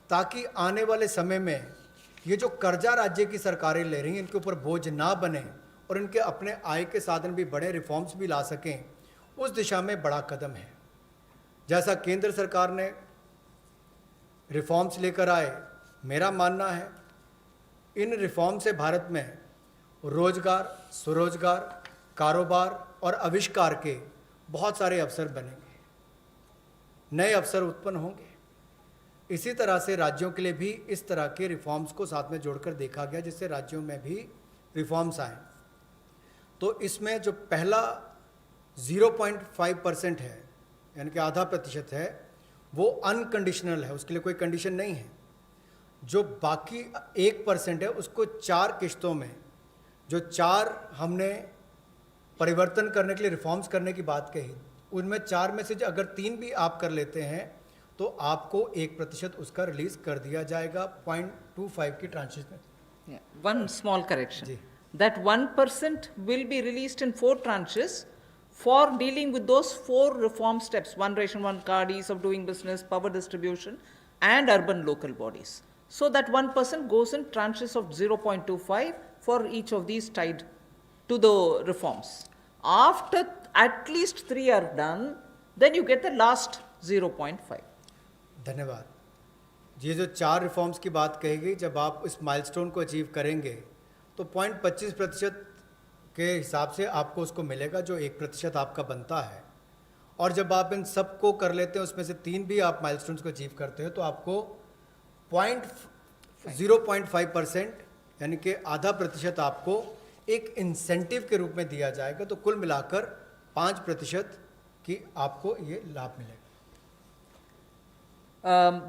ताकि आने वाले समय में ये जो कर्जा राज्य की सरकारें ले रही हैं इनके ऊपर बोझ ना बने और इनके अपने आय के साधन भी बढ़े, रिफॉर्म्स भी ला सकें, उस दिशा में बड़ा कदम है। जैसा केंद्र सरकार ने रिफॉर्म्स लेकर आए, मेरा मानना है इन रिफॉर्म से भारत में रोजगार, स्वरोजगार, कारोबार और आविष्कार के बहुत सारे अवसर बनेंगे, नए अवसर उत्पन्न होंगे। इसी तरह से राज्यों के लिए भी इस तरह के रिफॉर्म्स को साथ में जोड़कर देखा गया जिससे राज्यों में भी रिफॉर्म्स आए। तो इसमें जो पहला 0.5% है यानी कि आधा प्रतिशत है वो अनकंडीशनल है, उसके लिए कोई कंडीशन नहीं है। जो बाकी 1% है उसको 4 किश्तों में, जो 4 हमने परिवर्तन करने के लिए रिफॉर्म्स करने की बात कही, उनमें 4 में से अगर 3 भी आप कर लेते हैं तो आपको 1% उसका रिलीज कर दिया जाएगा 0.25 की ट्रांचेस में। Yeah. One small correction. Ji. That 1% will be released in 4 tranches for dealing with those 4 reform steps: 1 ration, 1 card, ease of doing business, power distribution, and urban local bodies. So that 1% goes in tranches of 0.25 for each of these tied to the reforms. After at least 3 are done, then you get the last 0.5. धन्यवाद। ये जो 4 reforms की बात कही गई, जब आप इस माइलस्टोन को अचीव करेंगे तो 0.25% के हिसाब से आपको उसको मिलेगा जो 1% आपका बनता है। और जब आप इन सब को कर लेते हैं, उसमें से 3 भी आप माइलस्टोन्स को अचीव करते हो तो आपको 0.5% यानी कि आधा प्रतिशत आपको एक इंसेंटिव के रूप में दिया जाएगा। तो कुल मिलाकर 5% की आपको ये लाभ मिलेगा।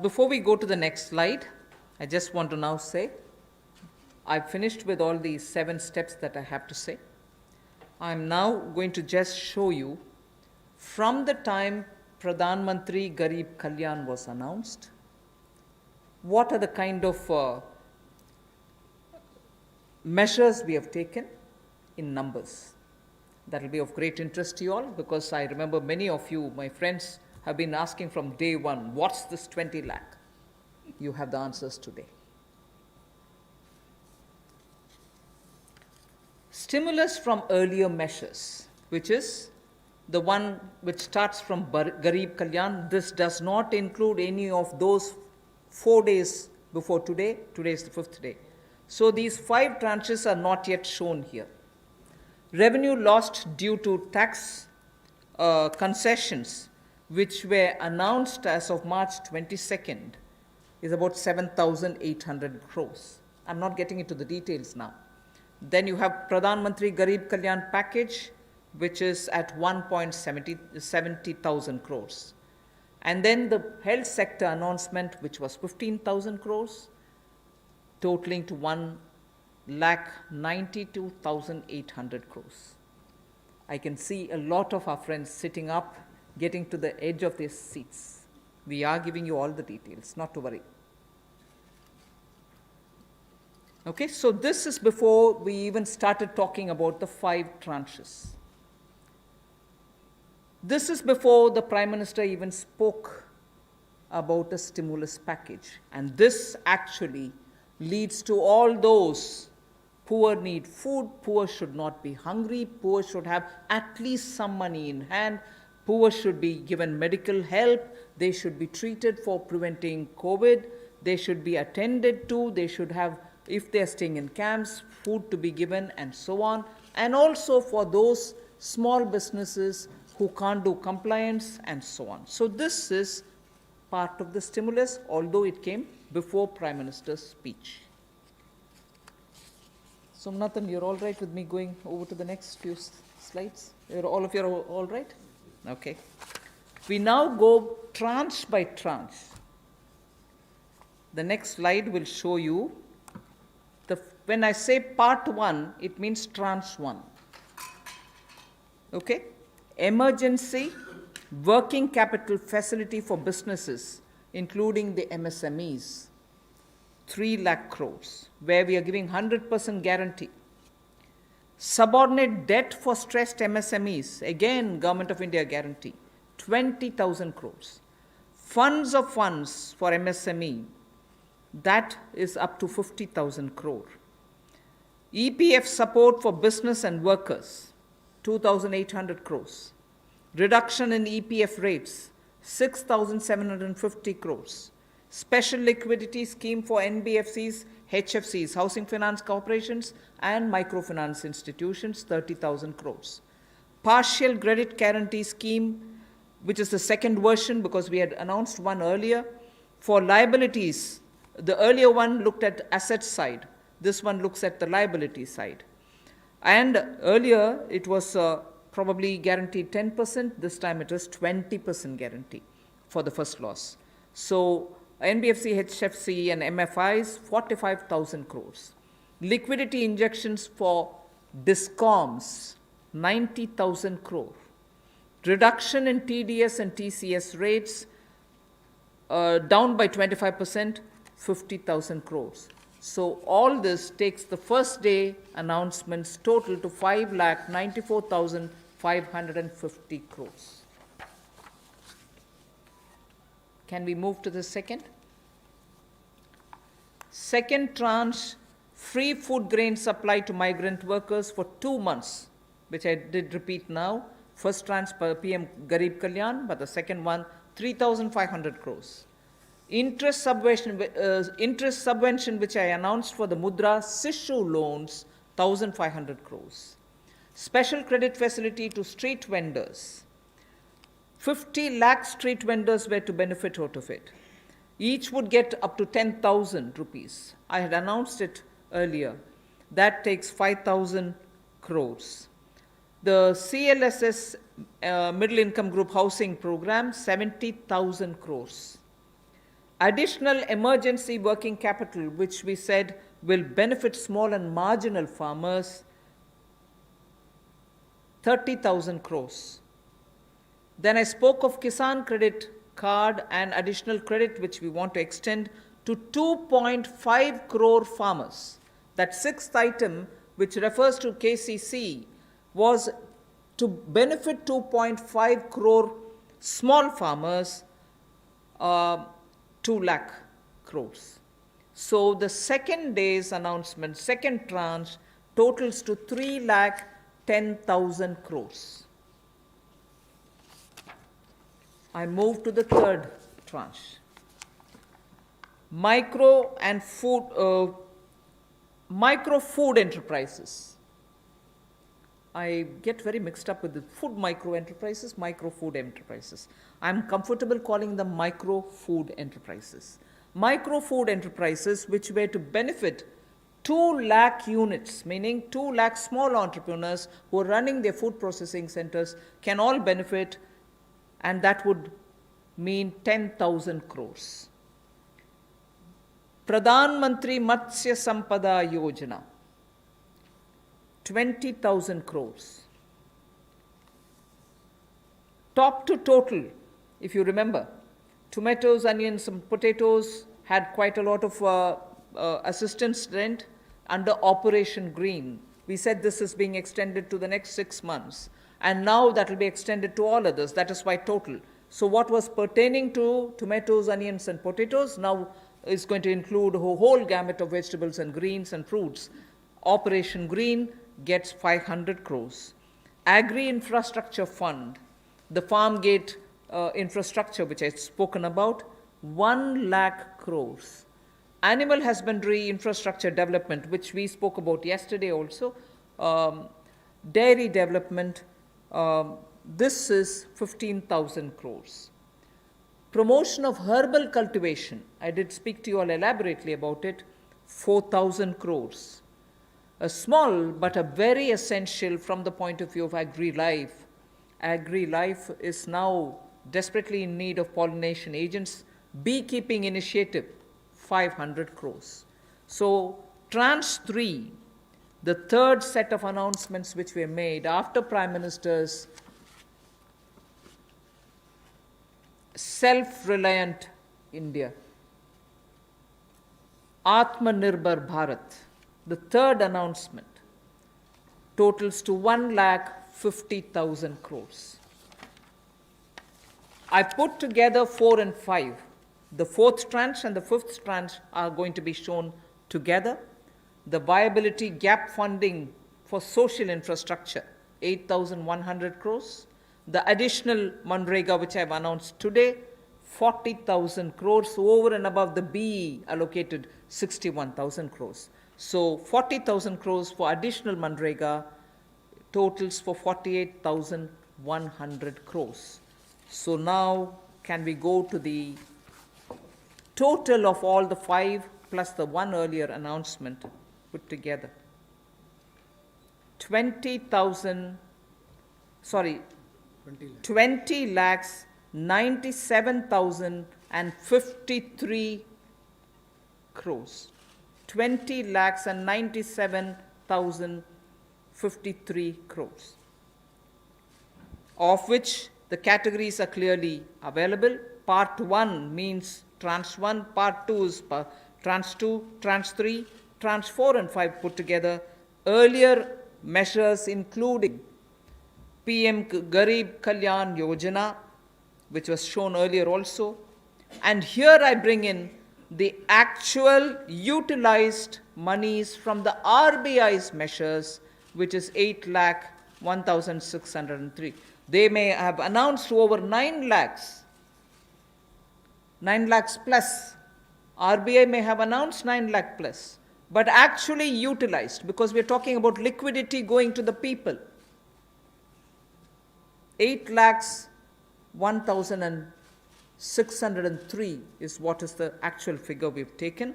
Before we go to the next slide, I just want to now say, I've finished with all these 7 steps that I have to say. I'm now going to just show you from the time Pradhan Mantri Garib Kalyan was announced, what are the kind of measures we have taken in numbers. That will be of great interest to you all because I remember many of you, my friends, have been asking from day one, what's this 20 lakh? You have the answers today. Stimulus from earlier measures, which is the one which starts from Garib Kalyan. This does not include any of those 4 days before today. Today is the 5th day. So these 5 tranches are not yet shown here. Revenue lost due to tax concessions, which were announced as of March 22nd, is about 7,800 crores. I'm not getting into the details now. Then you have Pradhan Mantri Garib Kalyan package, which is at 1.70,000 crores. And then the health sector announcement, which was 15,000 crores, totaling to 1,92,800 crores. I can see a lot of our friends sitting up, getting to the edge of their seats. We are giving you all the details, not to worry. Okay, so this is before we even started talking about the 5 tranches. This is before the Prime Minister even spoke about a stimulus package. And this actually leads to all those poor need food, poor should not be hungry, poor should have at least some money in hand, poor should be given medical help, they should be treated for preventing COVID, they should be attended to, they should have, if they are staying in camps, food to be given and so on. And also for those small businesses who can't do compliance and so on. So this is part of the stimulus, although it came before Prime Minister's speech. So Nathan, you're all right with me going over to the next few slides? All of you are all right? Okay. We now go tranche by tranche. The next slide will show you, when I say part 1, it means tranche 1. Okay? Emergency working capital facility for businesses, including the MSMEs, 3 lakh crores, where we are giving 100% guarantee. Subordinate debt for stressed MSMEs, again, Government of India guarantee, 20,000 crores. Funds of funds for MSME, that is up to 50,000 crore. EPF support for business and workers, 2,800 crores. Reduction in EPF rates, 6,750 crores. Special liquidity scheme for NBFCs, HFCs, Housing Finance Corporations, and microfinance institutions, 30,000 crores. Partial credit guarantee scheme, which is the second version because we had announced one earlier, for liabilities. The earlier one looked at asset side. This one looks at the liability side. And earlier it was probably guaranteed 10%. This time it is 20% guarantee for the first loss. So NBFC, HFC and MFIs, 45,000 crores. Liquidity injections for DISCOMs, 90,000 crore. Reduction in TDS and TCS rates, down by 25%, 50,000 crores. So all this takes the first day announcements total to 5,94,550 crores. Can we move to the second? Second tranche, free food grain supply to migrant workers for 2 months, which I did repeat now. First tranche per PM Garib Kalyan, but the second one, 3,500 crores. Interest subvention, which I announced for the Mudra Sishu loans, 1,500 crores. Special credit facility to street vendors. 50 lakh street vendors were to benefit out of it. Each would get up to 10,000 rupees. I had announced it earlier. That takes 5,000 crores. The CLSS Middle Income Group Housing Program, 70,000 crores. Additional emergency working capital, which we said will benefit small and marginal farmers, 30,000 crores. Then I spoke of Kisan Credit Card and additional credit, which we want to extend to 2.5 crore farmers. That sixth item, which refers to KCC, was to benefit 2.5 crore small farmers, 2 lakh crores. So the second day's announcement, second tranche, totals to 3,10,000 crores. I move to the third tranche. Micro food enterprises. I get very mixed up with the food micro enterprises, micro food enterprises. I'm comfortable calling them micro food enterprises. Micro food enterprises which were to benefit 2 lakh units, meaning 2 lakh small entrepreneurs who are running their food processing centers can all benefit, and that would mean 10,000 crores. Pradhan Mantri Matsya Sampada Yojana, 20,000 crores. Top to total, if you remember, tomatoes, onions, and potatoes had quite a lot of assistance rent under Operation Green. We said this is being extended to the next 6 months. And now that will be extended to all others. That is why total. So what was pertaining to tomatoes, onions, and potatoes now is going to include a whole gamut of vegetables and greens and fruits. Operation Green gets 500 crores. Agri-infrastructure fund, the farm gate infrastructure which I've spoken about, 1 lakh crores. Animal husbandry infrastructure development, which we spoke about yesterday also, dairy development, this is 15,000 crores. Promotion of herbal cultivation, I did speak to you all elaborately about it, 4,000 crores. A small but a very essential from the point of view of agri-life. Agri-life is now desperately in need of pollination agents. Beekeeping initiative, 500 crores. So tranche 3, the third set of announcements which were made after Prime Minister's self-reliant India, Atmanirbhar Bharat, the third announcement, totals to 1,50,000 crores. I put together 4 and 5. The fourth tranche and the fifth tranche are going to be shown together. The viability gap funding for social infrastructure, 8,100 crores. The additional Manrega, which I've announced today, 40,000 crores over and above the BE allocated 61,000 crores. So 40,000 crores for additional Manrega totals for 48,100 crores. So now can we go to the total of all the 5 plus the one earlier announcement put together? 20 lakhs 97,053 crores. 20 lakhs and 97,053 crores. Of which the categories are clearly available. Part 1 means tranche 1, part 2 is tranche 2, tranche 3, tranche 4 and 5 put together. Earlier measures including PM Garib Kalyan Yojana, which was shown earlier also. And here I bring in the actual utilized monies from the RBI's measures, which is 8,01,603. They may have announced over 9 lakhs plus. RBI may have announced 9 lakh plus, but actually utilized, because we're talking about liquidity going to the people. 8 lakhs 1,603 is what is the actual figure we've taken.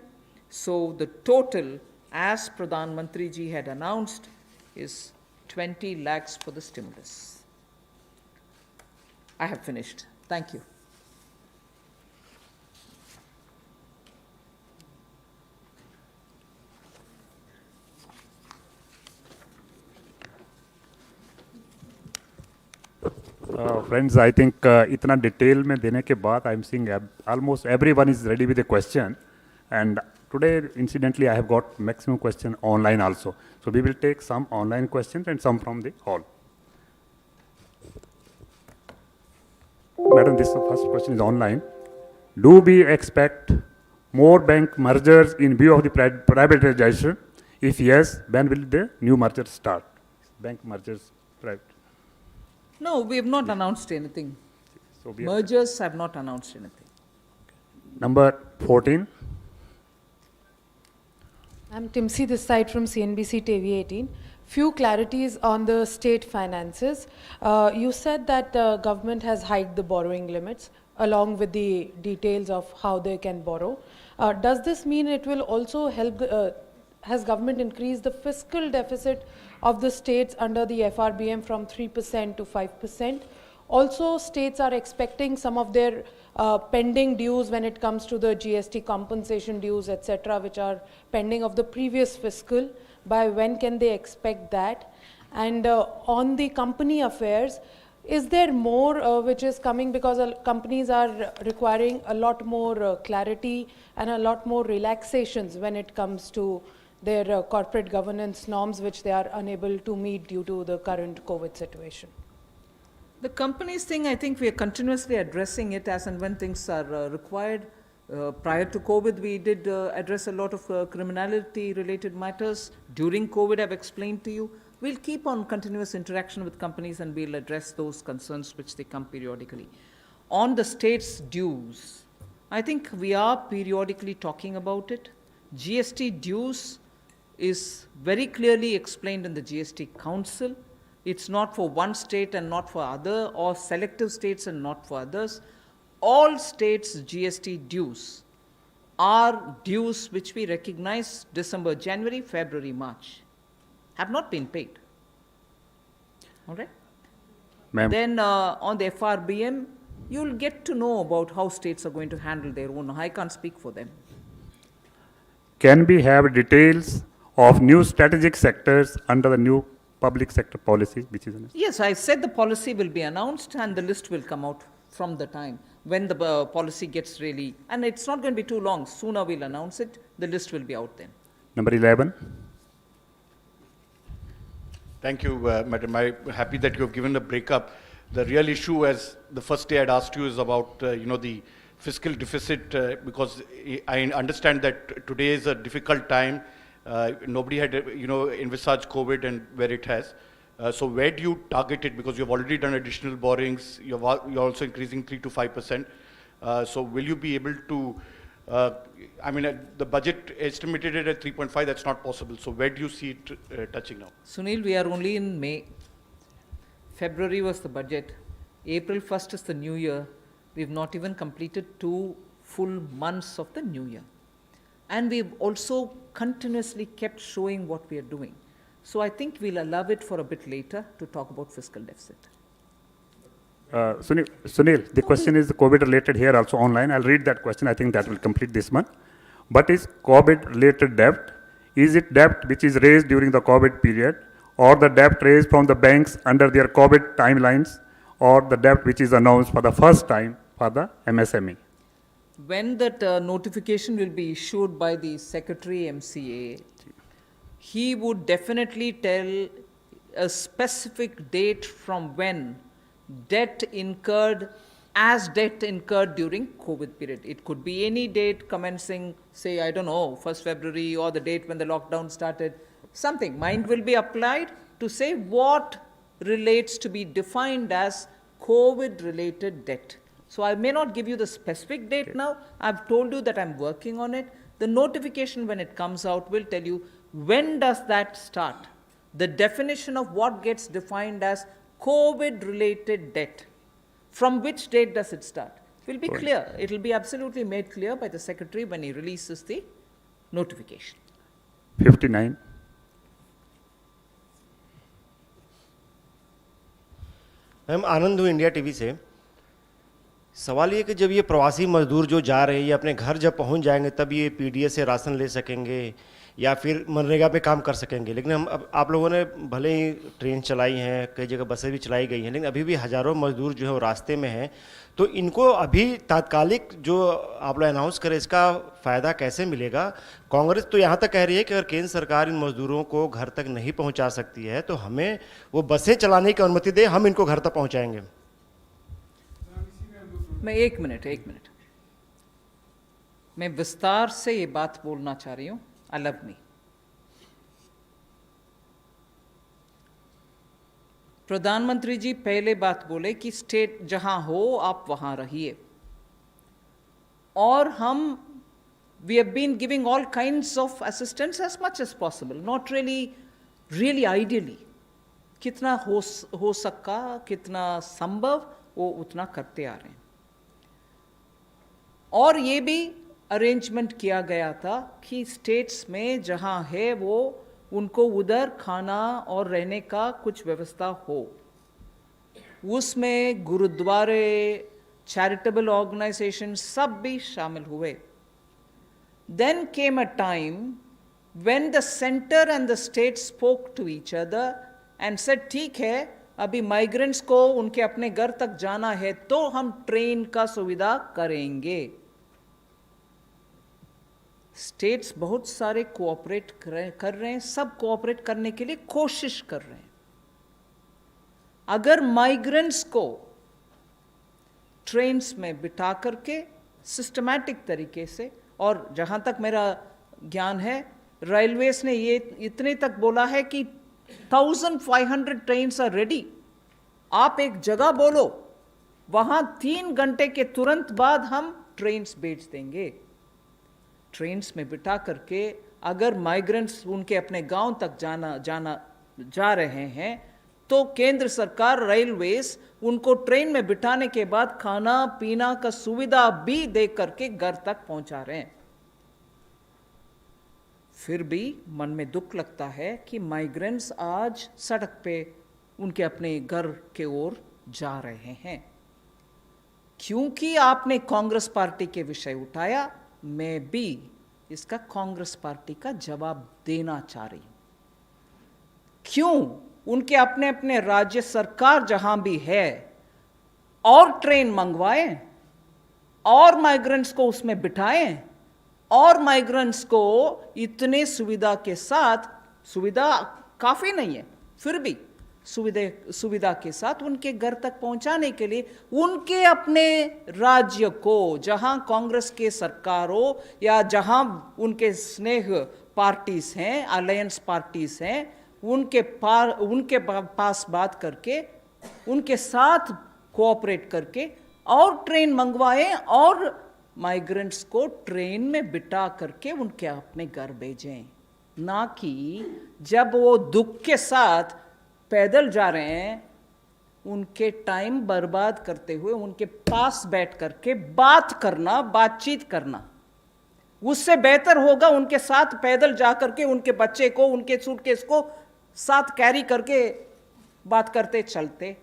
So the total, as Pradhan Mantri ji had announced, is 20 lakhs for the stimulus. I have finished. Thank you. Friends, I think इतना detail में देने के बाद I am seeing almost everyone is ready with a question, and today incidentally I have got maximum question online also. So we will take some online questions and some from the hall. Madam, this first question is online. Do we expect more bank mergers in view of the privatization? If yes, when will the new merger start? Bank mergers, private. No, we have not announced anything. So we Mergers have not announced anything. Number 14. I'm Timsi this side from CNBC TV 18. Few clarities on the state finances. You said that government has hiked the borrowing limits along with the details of how they can borrow. Does this mean it will also help, has government increased the fiscal deficit of the states under the FRBM from 3% to 5%? Also, states are expecting some of their pending dues when it comes to the GST compensation dues, etc., which are pending of the previous fiscal. By when can they expect that? And on the company affairs, is there more which is coming, because companies are requiring a lot more clarity and a lot more relaxations when it comes to their corporate governance norms, which they are unable to meet due to the current COVID situation? The companies thing, I think we are continuously addressing it as and when things are required. Prior to COVID, we did address a lot of criminality-related matters. During COVID, I've explained to you. We'll keep on continuous interaction with companies and we'll address those concerns which they come periodically. On the state's dues, I think we are periodically talking about it. GST dues is very clearly explained in the GST Council. It's not for one state and not for other, or selective states and not for others. All states' GST dues are dues which we recognize December, January, February, March, have not been paid. All right? Ma'am, Then on the FRBM, you'll get to know about how states are going to handle their own. I can't speak for them. can we have details of new strategic sectors under the new public sector policy, which is announced? Yes, I said the policy will be announced and the list will come out from the time when the policy gets really, and it's not going to be too long. Sooner we'll announce it, the list will be out then. Number 11. Thank you, Madam. I'm happy that you have given a breakup. The real issue, as the first day I'd asked you, is about the fiscal deficit, because I understand that today is a difficult time. Nobody had envisaged COVID and where it has. So where do you target it? Because you've already done additional borrowings. You're also increasing 3 to 5%. So will you be able to? The budget estimated it at 3.5. That's not possible. So where do you see it touching now? Sunil, we are only in May. February was the budget. April 1st is the new year. We've not even completed 2 full months of the new year. And we've also continuously kept showing what we are doing. So I think we'll allow it for a bit later to talk about fiscal deficit. Sunil, the question is COVID related here also online. I'll read that question. I think that will complete this one. But is COVID related debt? Is it debt which is raised during the COVID period, or the debt raised from the banks under their COVID timelines, or the debt which is announced for the first time for the MSME? When that notification will be issued by the Secretary MCA, he would definitely tell a specific date from when debt incurred during COVID period. It could be any date commencing, say, I don't know, 1st February, or the date when the lockdown started, something. Mind will be applied to say what relates to be defined as COVID-related debt. So I may not give you the specific date now. I've told you that I'm working on it. The notification, when it comes out, will tell you when does that start. The definition of what gets defined as COVID-related debt. From which date does it start? It will be clear. It will be absolutely made clear by the Secretary when he releases the notification. 59. Ma'am आनंद हूँ India TV से। सवाल ये कि जब ये प्रवासी मजदूर जो जा रहे हैं ये अपने घर जब पहुंच जाएंगे तब ये पीडीएस से राशन ले सकेंगे या फिर मनरेगा पे काम कर सकेंगे, लेकिन अब आप लोगों ने भले ही ट्रेन चलाई हैं, कई जगह बसें भी चलाई गई हैं, लेकिन अभी भी हज़ारों मजदूर जो है वो रास्ते में हैं। तो इनको अभी तात्कालिक जो आप लोग अनाउंस करें इसका फ़ायदा कैसे मिलेगा? कांग्रेस तो यहाँ तक कह रही है कि अगर केंद्र सरकार इन मजदूरों को घर तक नहीं पहुँचा सकती है तो हमें वो बसें चलाने की अनुमति दे, हम इनको घर तक पहुँचाएँगे। मैं एक मिनट मैं विस्तार से ये बात बोलना चाह रही हूँ। अलग में प्रधानमंत्री जी पहले बात बोले कि स्टेट जहां हो आप वहां रहिए, और हम we have been giving all kinds of assistance as much as possible, not really ideally, कितना हो सका, कितना संभव वो उतना करते आ रहे हैं। और ये भी अरेंजमेंट किया गया था कि स्टेट्स में जहां है वो उनको उधर खाना और रहने का कुछ व्यवस्था हो। उसमें गुरुद्वारे, चैरिटेबल ऑर्गेनाइजेशन सब भी शामिल हुए। Then came a time when the center and the state spoke to each other and said, ठीक है, अभी माइग्रेंट्स को उनके अपने घर तक जाना है तो हम ट्रेन का सुविधा करेंगे। स्टेट्स बहुत सारे कोऑपरेट कर रहे हैं, सब कोऑपरेट करने के लिए कोशिश कर रहे हैं। अगर माइग्रेंट्स को ट्रेन्स में बिठा करके सिस्टमैटिक तरीके से, और जहाँ तक मेरा ज्ञान है रेलवेज ने ये इतने तक बोला है कि 1500 ट्रेन्स आर रेडी। आप एक जगह बोलो, वहाँ 3 घंटे के तुरंत बाद हम ट्रेन्स भेज देंगे। ट्रेन्स में बिठा करके अगर माइग्रेंट्स उनके अपने गांव तक जा रहे हैं तो केंद्र सरकार रेलवेज उनको ट्रेन में बिठाने के बाद खाना पीना का सुविधा भी दे करके घर तक पहुंचा रहे हैं। फिर भी मन में दुख लगता है कि माइग्रेंट्स आज सड़क पे उनके अपने घर के ओर जा रहे हैं। क्योंकि आपने कांग्रेस पार्टी के विषय उठाया, मैं भी इसका कांग्रेस पार्टी का जवाब देना चाह रही हूं। क्यों उनके अपने अपने राज्य सरकार जहां भी है और ट्रेन मंगवाएं और माइग्रेंट्स को उसमें बिठाएं और माइग्रेंट्स को इतने सुविधा के साथ, सुविधा काफी नहीं है फिर भी सुविधा के साथ उनके घर तक पहुंचाने के लिए उनके अपने राज्य को, जहां कांग्रेस के सरकार हो या जहां उनके स्नेह पार्टीज हैं, अलायंस पार्टीज हैं, उनके पास बात करके उनके साथ कोऑपरेट करके और ट्रेन मंगवाएं और माइग्रेंट्स को ट्रेन में बिठा करके उनके अपने घर भेजें, ना कि जब वो दुख के साथ पैदल जा रहे हैं उनके टाइम बर्बाद करते हुए उनके पास बैठ करके बातचीत करना। उससे बेहतर होगा उनके साथ पैदल जा करके उनके बच्चे को, उनके सूटकेस को साथ कैरी करके बात करते चलते।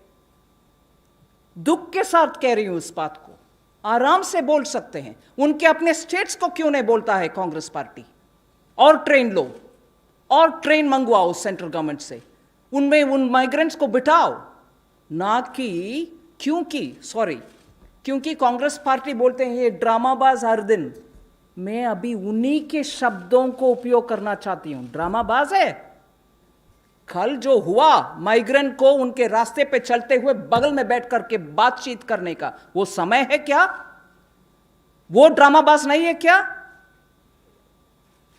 दुख के साथ कह रही हूं इस बात को, आराम से बोल सकते हैं। उनके अपने स्टेट्स को क्यों नहीं बोलता है कांग्रेस पार्टी? और ट्रेन लो और ट्रेन मंगवाओ सेंट्रल गवर्नमेंट से, उनमें उन माइग्रेंट्स को बिठाओ, ना कि क्योंकि कांग्रेस पार्टी बोलते हैं ये ड्रामाबाज हर दिन। मैं अभी उन्हीं के शब्दों को उपयोग करना चाहती हूं। ड्रामाबाज है। कल जो हुआ माइग्रेंट को उनके रास्ते पे चलते हुए बगल में बैठ करके बातचीत करने का, वो समय है क्या? वो ड्रामाबाज नहीं है क्या?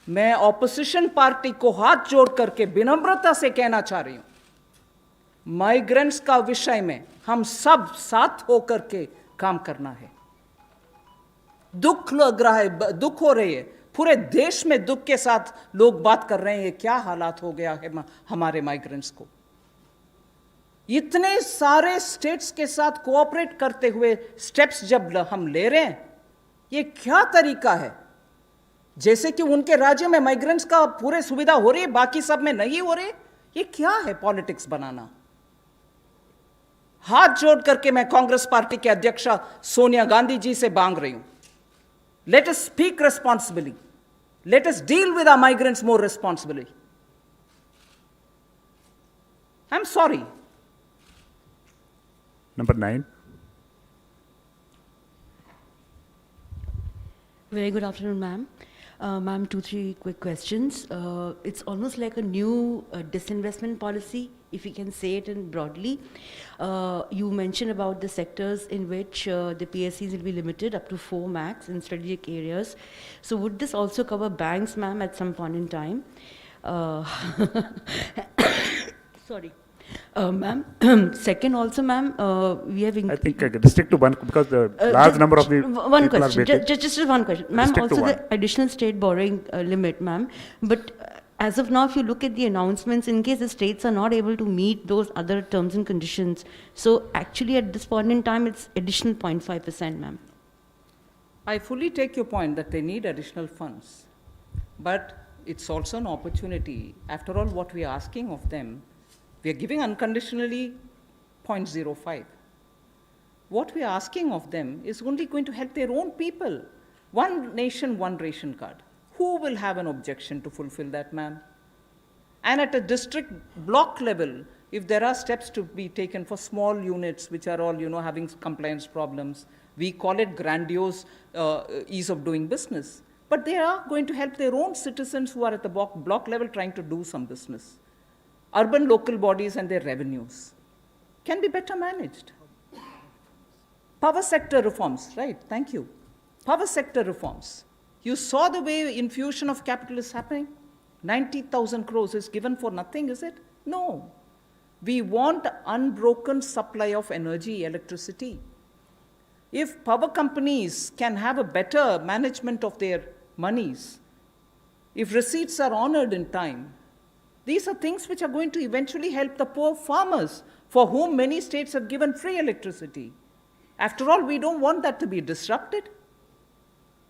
मैं ऑपोजिशन पार्टी को हाथ जोड़ करके विनम्रता से कहना चाह रही हूं, माइग्रेंट्स का विषय में हम सब साथ होकर के काम करना है। दुख लग रहा है, दुख हो रही है, पूरे देश में दुख के साथ लोग बात कर रहे हैं क्या हालात हो गया है हमारे माइग्रेंट्स को। इतने सारे स्टेट्स के साथ कोऑपरेट करते हुए स्टेप्स जब हम ले रहे हैं, ये क्या तरीका है? जैसे कि उनके राज्य में माइग्रेंट्स का पूरे सुविधा हो रही है, बाकी सब में नहीं हो रही। ये क्या है पॉलिटिक्स बनाना? हाथ जोड़ करके मैं कांग्रेस पार्टी के अध्यक्षा सोनिया गांधी जी से मांग रही हूं, let us speak responsibly, let us deal with our migrants more responsibly. I am sorry. Number 9. Very good afternoon, ma'am. Ma'am, 2-3 quick questions. It's almost like a new disinvestment policy, if you can say it in broadly. You mentioned about the sectors in which the PSCs will be limited up to 4 max in strategic areas. So would this also cover banks, ma'am, at some point in time? Sorry. Ma'am, second also, ma'am, we have... I think restrict to one because the large number of the one people question, are waiting. just one question. Ma'am, Restrict to also the one. additional state borrowing limit, ma'am. But as of now, if you look at the announcements, in case the states are not able to meet those other terms and conditions, so actually at this point in time, it's additional 0.5%, ma'am. I fully take your point that they need additional funds. But it's also an opportunity. After all, what we are asking of them, we are giving unconditionally 0.05. What we are asking of them is only going to help their own people. One nation, one ration card. Who will have an objection to fulfill that, ma'am? And at a district block level, if there are steps to be taken for small units, which are all, having compliance problems, we call it grandiose ease of doing business. But they are going to help their own citizens who are at the block level trying to do some business. Urban local bodies and their revenues. can be better managed. Power sector reforms, right, thank you. Power sector reforms. You saw the way infusion of capital is happening? 90,000 crores is given for nothing, is it? No. We want unbroken supply of energy, electricity. If power companies can have a better management of their monies, if receipts are honored in time, these are things which are going to eventually help the poor farmers, for whom many states have given free electricity. After all, we don't want that to be disrupted.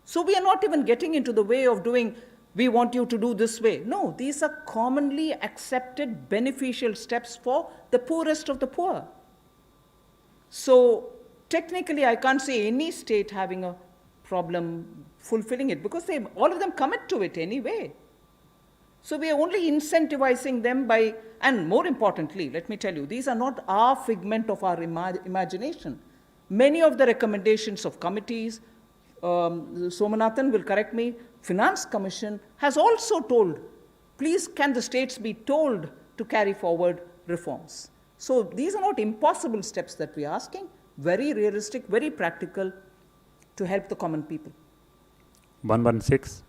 So we are not even getting into the way of doing, we want you to do this way. No, these are commonly accepted beneficial steps for the poorest of the poor. So technically, I can't say any state having a problem fulfilling it, because all of them commit to it anyway. So we are only incentivizing them by, and more importantly, let me tell you, these are not our figment of our imagination. Many of the recommendations of committees, Somanathan will correct me, Finance Commission has also told, please can the states be told to carry forward reforms. So these are not impossible steps that we are asking, very realistic, very practical to help the common people. 116.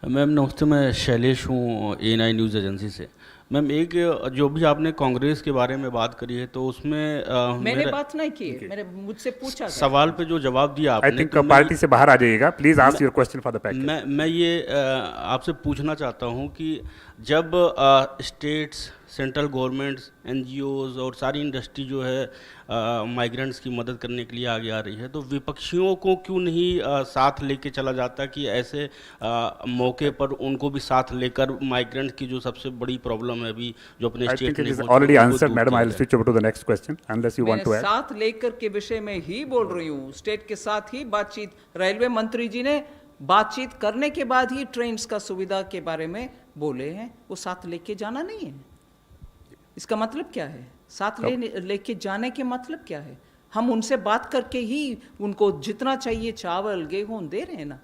Ma'am नमस्ते, मैं शैलेश हूँ A9 news agency से। Ma'am एक जो भी आपने कांग्रेस के बारे में बात करी है तो उसमें मैंने बात नहीं की है, मैंने मुझसे पूछा सवाल पे जो जवाब दिया आई आपने थिंक पार्टी से बाहर आ जाइएगा, please ask your question for the package. मैं ये आपसे पूछना चाहता हूँ कि जब स्टेट्स, सेंट्रल गवर्नमेंट्स, एनजीओज और सारी इंडस्ट्री जो है माइग्रेंट्स की मदद करने के लिए आगे आ रही है, तो विपक्षियों को क्यों नहीं साथ लेके चला जाता कि ऐसे मौके पर उनको भी साथ लेकर माइग्रेंट्स की जो सबसे बड़ी प्रॉब्लम है अभी जो अपने I state think it is में already answered madam, I will switch over to the next question unless you want to मैं ऐड। साथ लेकर के विषय में ही बोल रही हूँ, स्टेट के साथ ही बातचीत, रेलवे मंत्री जी ने बातचीत करने के बाद ही ट्रेन्स का सुविधा के बारे में बोले हैं, वो साथ लेके जाना नहीं है। इसका मतलब क्या है? साथ लेके जाने के मतलब क्या है? हम उनसे बात करके ही उनको जितना चाहिए चावल गेहूं दे रहे हैं ना।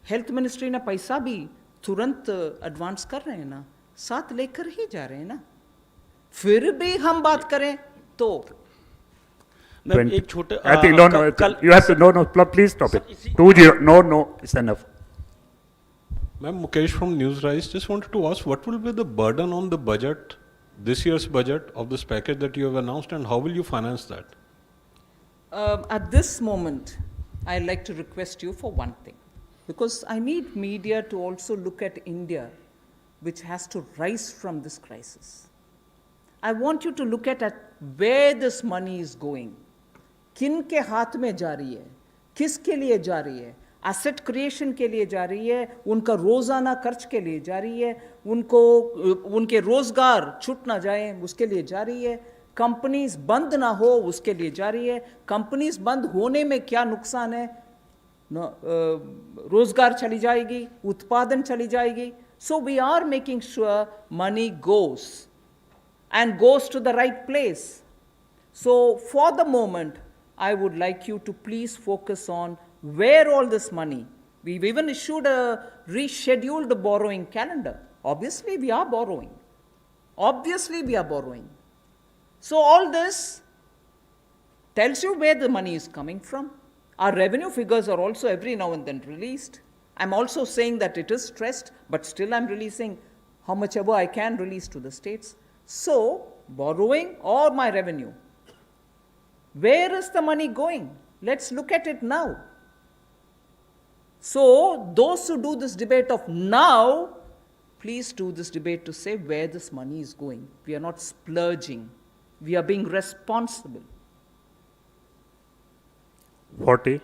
हेल्थ मिनिस्ट्री ने पैसा भी तुरंत एडवांस कर रहे हैं ना, साथ लेकर ही जा रहे हैं ना। फिर भी हम बात करें तो मैं एक छोटे I think no no you have to no please stop it. 20 no it's enough. Ma'am, Mukesh from Newsrise, just wanted to ask what will be the burden on the budget, this year's budget of this package that you have announced, and how will you finance that? At this moment, I'd like to request you for one thing, because I need media to also look at India, which has to rise from this crisis. I want you to look at where this money is going. किन के हाथ में जा रही है, किसके लिए जा रही है? एसेट क्रिएशन के लिए जा रही है, उनका रोजाना खर्च के लिए जा रही है, उनको उनके रोजगार छूट ना जाए उसके लिए जा रही है, कंपनीज बंद ना हो उसके लिए जा रही है। कंपनीज बंद होने में क्या नुकसान है? रोजगार चली जाएगी, उत्पादन चली जाएगी। So we are making sure money goes and goes to the right place. So for the moment, I would like you to please focus on where all this money. We've even issued a rescheduled borrowing calendar. Obviously, we are borrowing. Obviously, we are borrowing. So all this tells you where the money is coming from. Our revenue figures are also every now and then released. I'm also saying that it is stressed, but still I'm releasing how much ever I can release to the states. So, borrowing or my revenue, where is the money going? Let's look at it now. So, those who do this debate of now, please do this debate to say where this money is going. We are not splurging. We are being responsible. 40.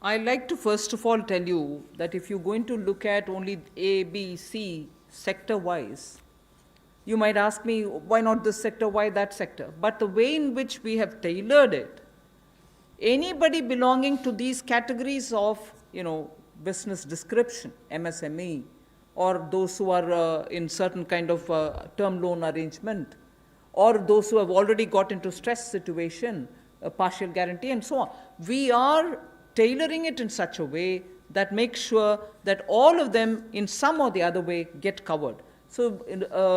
I'd like to first of all tell you that if you're going to look at only A, B, C sector-wise, you might ask me, why not this sector, why that sector? But the way in which we have tailored it, anybody belonging to these categories of, business description, MSME, or those who are in certain kind of term loan arrangement, or those who have already got into stress situation, a partial guarantee and so on. We are tailoring it in such a way that makes sure that all of them in some or the other way get covered. So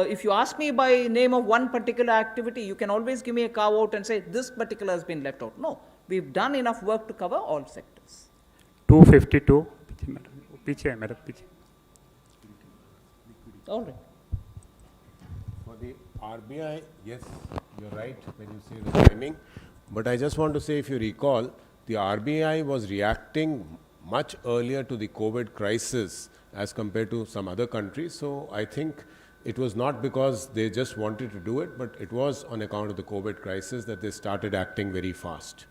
if you ask me by name of one particular activity, you can always give me a carve out and say this particular has been left out. No, we've done enough work to cover all sectors. 252. पीछे है madam पीछे. All right. For the RBI, yes, you're right when you say the timing. But I just want to say, if you recall, the RBI was reacting much earlier to the COVID crisis as compared to some other countries. So I think it was not because they just wanted to do it, but it was on account of the COVID crisis that they started acting very fast.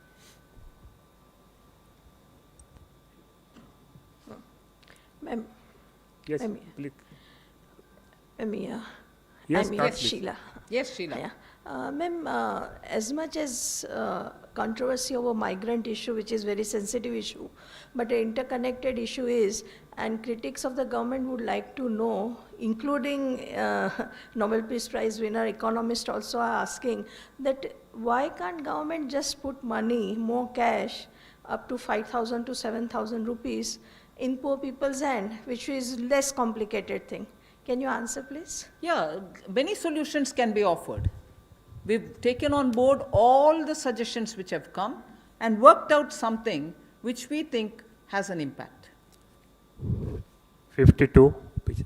Ma'am, Yes, I'm- please. Ma'am, Yes, I'm start, yes, please. Sheila. Yes, Sheila. Yeah. Ma'am, as much as controversy over migrant issue, which is very sensitive issue, but an interconnected issue is, and critics of the government would like to know, including Nobel Peace Prize winner economists also are asking that why can't government just put money, more cash, up to 5,000 to 7,000 rupees in poor people's hand, which is less complicated thing. Can you answer, please? Yeah, many solutions can be offered. We've taken on board all the suggestions which have come and worked out something which we think has an impact. 52. पीछे.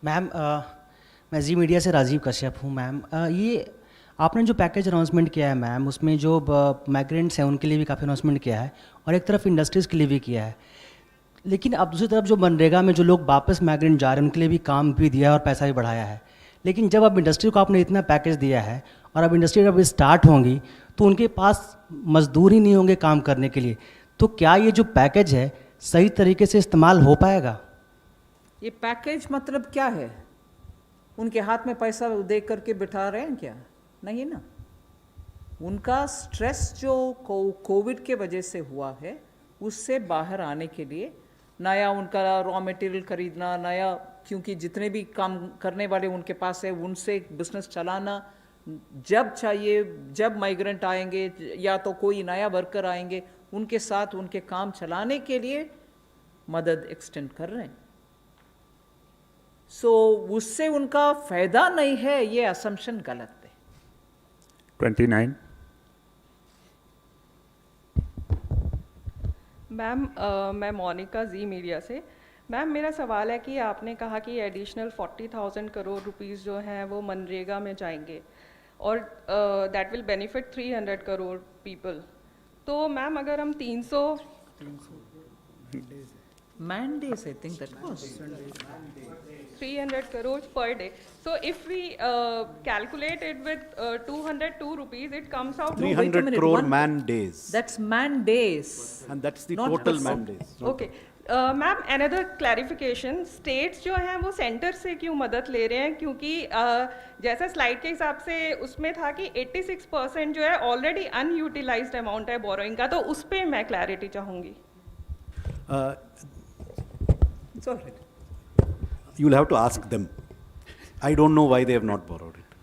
Ma'am मैं जी media से राजीव कश्यप हूँ ma'am. ये आपने जो package announcement किया है ma'am, उसमें जो माइग्रेंट्स हैं उनके लिए भी काफ़ी अनाउंसमेंट किया है और एक तरफ इंडस्ट्रीज़ के लिए भी किया है, लेकिन अब दूसरी तरफ जो मनरेगा में जो लोग वापस माइग्रेंट जा रहे हैं उनके लिए भी काम भी दिया है और पैसा भी बढ़ाया है। लेकिन जब अब इंडस्ट्री को आपने इतना पैकेज दिया है और अब इंडस्ट्री जब स्टार्ट होंगी तो उनके पास मजदूर ही नहीं होंगे काम करने के लिए, तो क्या ये जो पैकेज है सही तरीके से इस्तेमाल हो पाएगा? ये पैकेज मतलब क्या है? उनके हाथ में पैसा दे करके बिठा रहे हैं क्या? नहीं ना। उनका स्ट्रेस जो कोविड के वजह से हुआ है उससे बाहर आने के लिए नया उनका रॉ मटेरियल खरीदना, नया, क्योंकि जितने भी काम करने वाले उनके पास है उनसे बिजनेस चलाना, जब चाहिए जब माइग्रेंट आएंगे या तो कोई नया वर्कर आएंगे उनके साथ उनके काम चलाने के लिए मदद एक्सटेंड कर रहे हैं। सो उससे उनका फायदा नहीं है, ये असम्पशन गलत है। 29. मैम मैं मोनिका जी मीडिया से। मैम मेरा सवाल है कि आपने कहा कि एडिशनल 40,000 करोड़ रुपीस जो हैं वो मनरेगा में जाएंगे और that will benefit 300 crore people. तो मैम अगर हम 300 mandates, I think that was 300 crores per day. So if we calculate it with 202 rupees, it comes out to 300 crore man days. That's man days. And that's the not total person. man days. Okay ma'am another clarification, states जो हैं वो centre से क्यों मदद ले रहे हैं? क्योंकि जैसा स्लाइड के हिसाब से उसमें था कि 86% जो है ऑलरेडी अनयूटिलाइज्ड अमाउंट है बोरोइंग का, तो उस पर मैं क्लैरिटी चाहूँगी। It's all right. You'll have to ask them. I don't know why they have not borrowed it.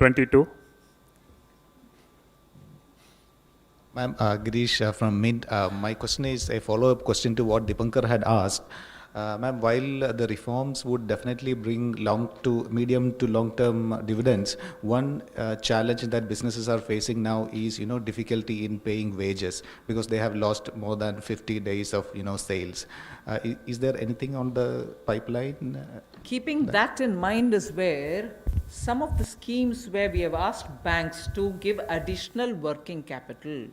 22. Ma'am, Girish from Mint. My question is a follow-up question to what Dipankar had asked. Ma'am, while the reforms would definitely bring medium to long-term dividends, one challenge that businesses are facing now is, difficulty in paying wages because they have lost more than 50 days of, sales. Is there anything on the pipeline? Keeping that in mind is where some of the schemes where we have asked banks to give additional working capital,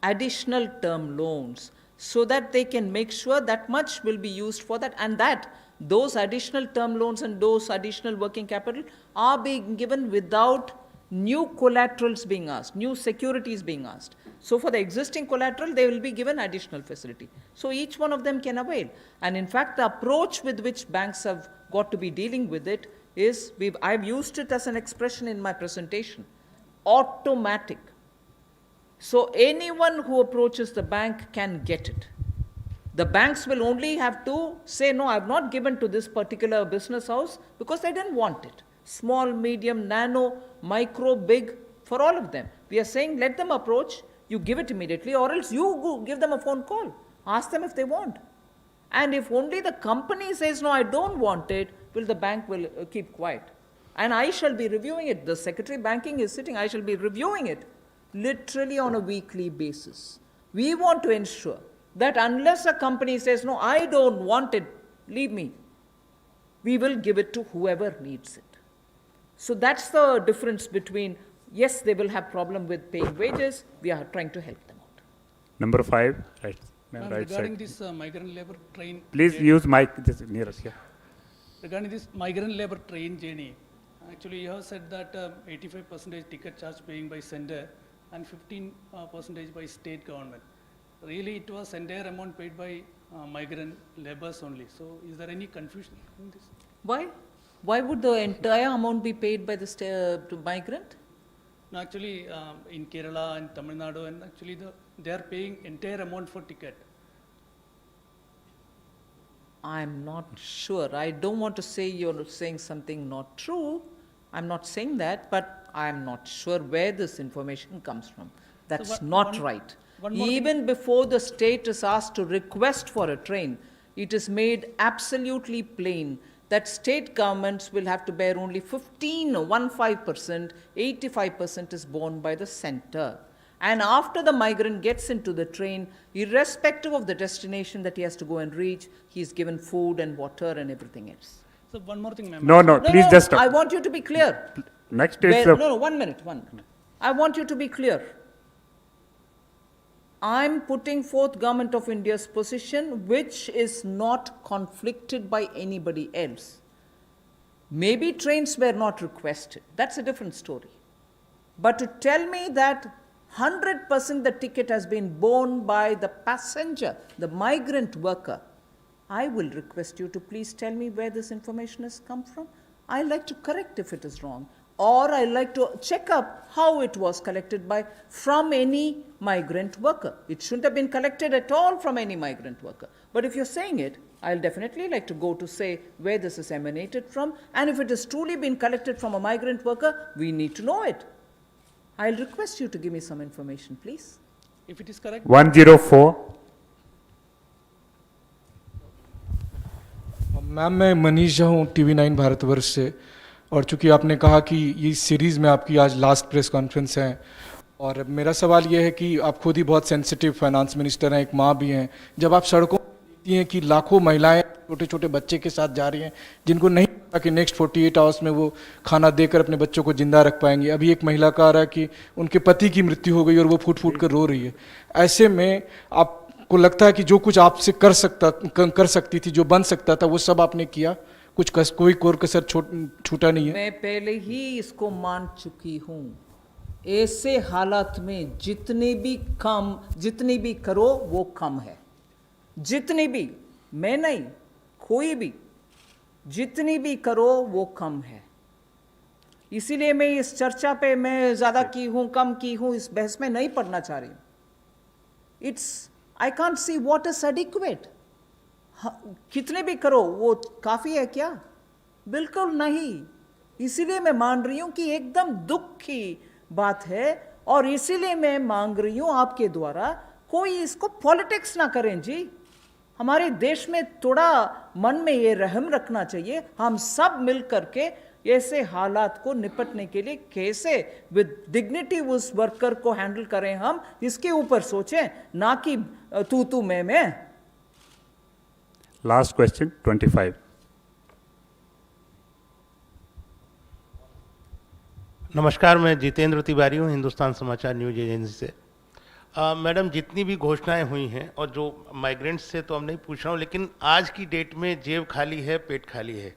additional term loans, so that they can make sure that much will be used for that, and that those additional term loans and those additional working capital are being given without new collaterals being asked, new securities being asked. So for the existing collateral, they will be given additional facility. So each one of them can avail. And in fact, the approach with which banks have got to be dealing with it is, I've used it as an expression in my presentation, automatic. So anyone who approaches the bank can get it. The banks will only have to say, no, I've not given to this particular business house because they didn't want it. Small, medium, nano, micro, big, for all of them. We are saying let them approach, you give it immediately, or else you go give them a phone call. Ask them if they want. And if only the company says, no, I don't want it, well, the bank will keep quiet. And I shall be reviewing it. The Secretary Banking is sitting, I shall be reviewing it literally on a weekly basis. We want to ensure that unless a company says, no, I don't want it, leave me, we will give it to whoever needs it. So that's the difference between, yes, they will have problem with paying wages, we are trying to help them out. Number 5, right, Ma'am, right regarding side. this migrant labor train. Please use mic just near us, yeah. Regarding this migrant labor train journey, actually you have said that 85% ticket charge paying by sender and 15% by state government. Really, it was entire amount paid by migrant laborers only. So, is there any confusion in this? Why? Why would the entire amount be paid by the migrant? No, actually, in Kerala and Tamil Nadu, and actually they are paying entire amount for ticket. I'm not sure. I don't want to say you're saying something not true. I'm not saying that, but I'm not sure where this information comes from. That's not right. Even before the state is asked to request for a train, it is made absolutely plain that state governments will have to bear only 15%, 85% is borne by the center. And after the migrant gets into the train, irrespective of the destination that he has to go and reach, he is given food and water and everything else. So one more thing, ma'am. No, please just stop. I want you to be clear. Next is... No, 1 minute. I want you to be clear. I'm putting forth Government of India's position, which is not conflicted by anybody else. Maybe trains were not requested. That's a different story. But to tell me that 100% the ticket has been borne by the passenger, the migrant worker, I will request you to please tell me where this information has come from. I like to correct if it is wrong. Or I like to check up how it was collected from any migrant worker. It shouldn't have been collected at all from any migrant worker. But if you're saying it, I'll definitely like to go to say where this is emanated from. And if it has truly been collected from a migrant worker, we need to know it. I'll request you to give me some information, please. If it is correct. 104. Ma'am मैं मनीष झा हूँ TV9 Bharatvarsh से, और चूंकि आपने कहा कि ये series में आपकी आज लास्ट प्रेस कॉन्फ्रेंस है, और मेरा सवाल ये है कि आप खुद ही बहुत सेंसिटिव फाइनेंस मिनिस्टर हैं, एक माँ भी हैं, जब आप सड़कों पर देखती हैं कि लाखों महिलाएं छोटे छोटे बच्चे के साथ जा रही हैं जिनको नहीं पता कि नेक्स्ट 48 आवर्स में वो खाना देकर अपने बच्चों को जिंदा रख पाएंगी। अभी एक महिला का आ रहा है कि उनके पति की मृत्यु हो गई और वो फूट फूट कर रो रही है। ऐसे में आपको लगता है कि जो कुछ आपसे कर सकती थी, जो बन सकता था, वो सब आपने किया, कोई कोर कसर छूटा नहीं है? मैं पहले ही इसको मान चुकी हूँ। ऐसे हालात में जितनी भी करो वो कम है। जितनी भी, मैं नहीं, कोई भी, जितनी भी करो वो कम है। इसीलिए मैं इस चर्चा पे मैं ज्यादा की हूँ कम की हूँ इस बहस में नहीं पढ़ना चाह रही हूँ। I can't see what is adequate. कितने भी करो वो काफी है क्या? बिल्कुल नहीं। इसीलिए मैं मान रही हूं कि एकदम दुख की बात है, और इसीलिए मैं मांग रही हूं आपके द्वारा कोई इसको पॉलिटिक्स ना करें जी। हमारे देश में थोड़ा मन में ये रहम रखना चाहिए। हम सब मिल करके ऐसे हालात को निपटने के लिए कैसे विद डिग्निटी उस वर्कर को हैंडल करें, हम इसके ऊपर सोचें, ना कि तू मैं। Last question, 25. नमस्कार, मैं जितेंद्र तिवारी हूँ, हिंदुस्तान समाचार न्यूज एजेंसी से। मैडम, जितनी भी घोषणाएं हुई हैं, और जो माइग्रेंट्स से तो हम नहीं पूछ रहा हूँ, लेकिन आज की डेट में जेब खाली है, पेट खाली है,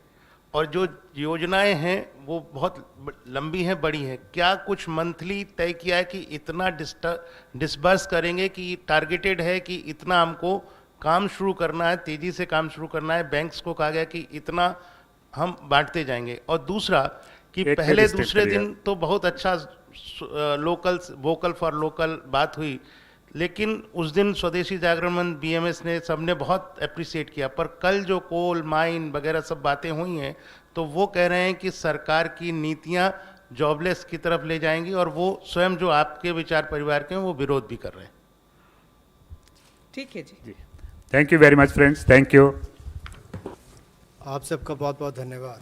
और जो योजनाएं हैं वो बहुत लंबी हैं, बड़ी हैं। क्या कुछ मंथली तय किया है कि इतना डिसबर्स करेंगे, कि टारगेटेड है कि इतना हमको काम शुरू करना है, तेजी से काम शुरू करना है? बैंक्स को कहा गया कि इतना हम बांटते जाएंगे। और दूसरा कि पहले दूसरे दिन तो बहुत अच्छा लोकल वोकल फॉर लोकल बात हुई, लेकिन उस दिन स्वदेशी जागरण मंच बीएमएस ने सबने बहुत अप्रिशिएट किया, पर कल जो कोल माइन वगैरह सब बातें हुई हैं तो वो कह रहे हैं कि सरकार की नीतियां जॉबलेस की तरफ ले जाएंगी, और वो स्वयं जो आपके विचार परिवार के हैं वो विरोध भी कर रहे हैं। ठीक है जी। Thank you very much friends, thank you. आप सबका बहुत बहुत धन्यवाद।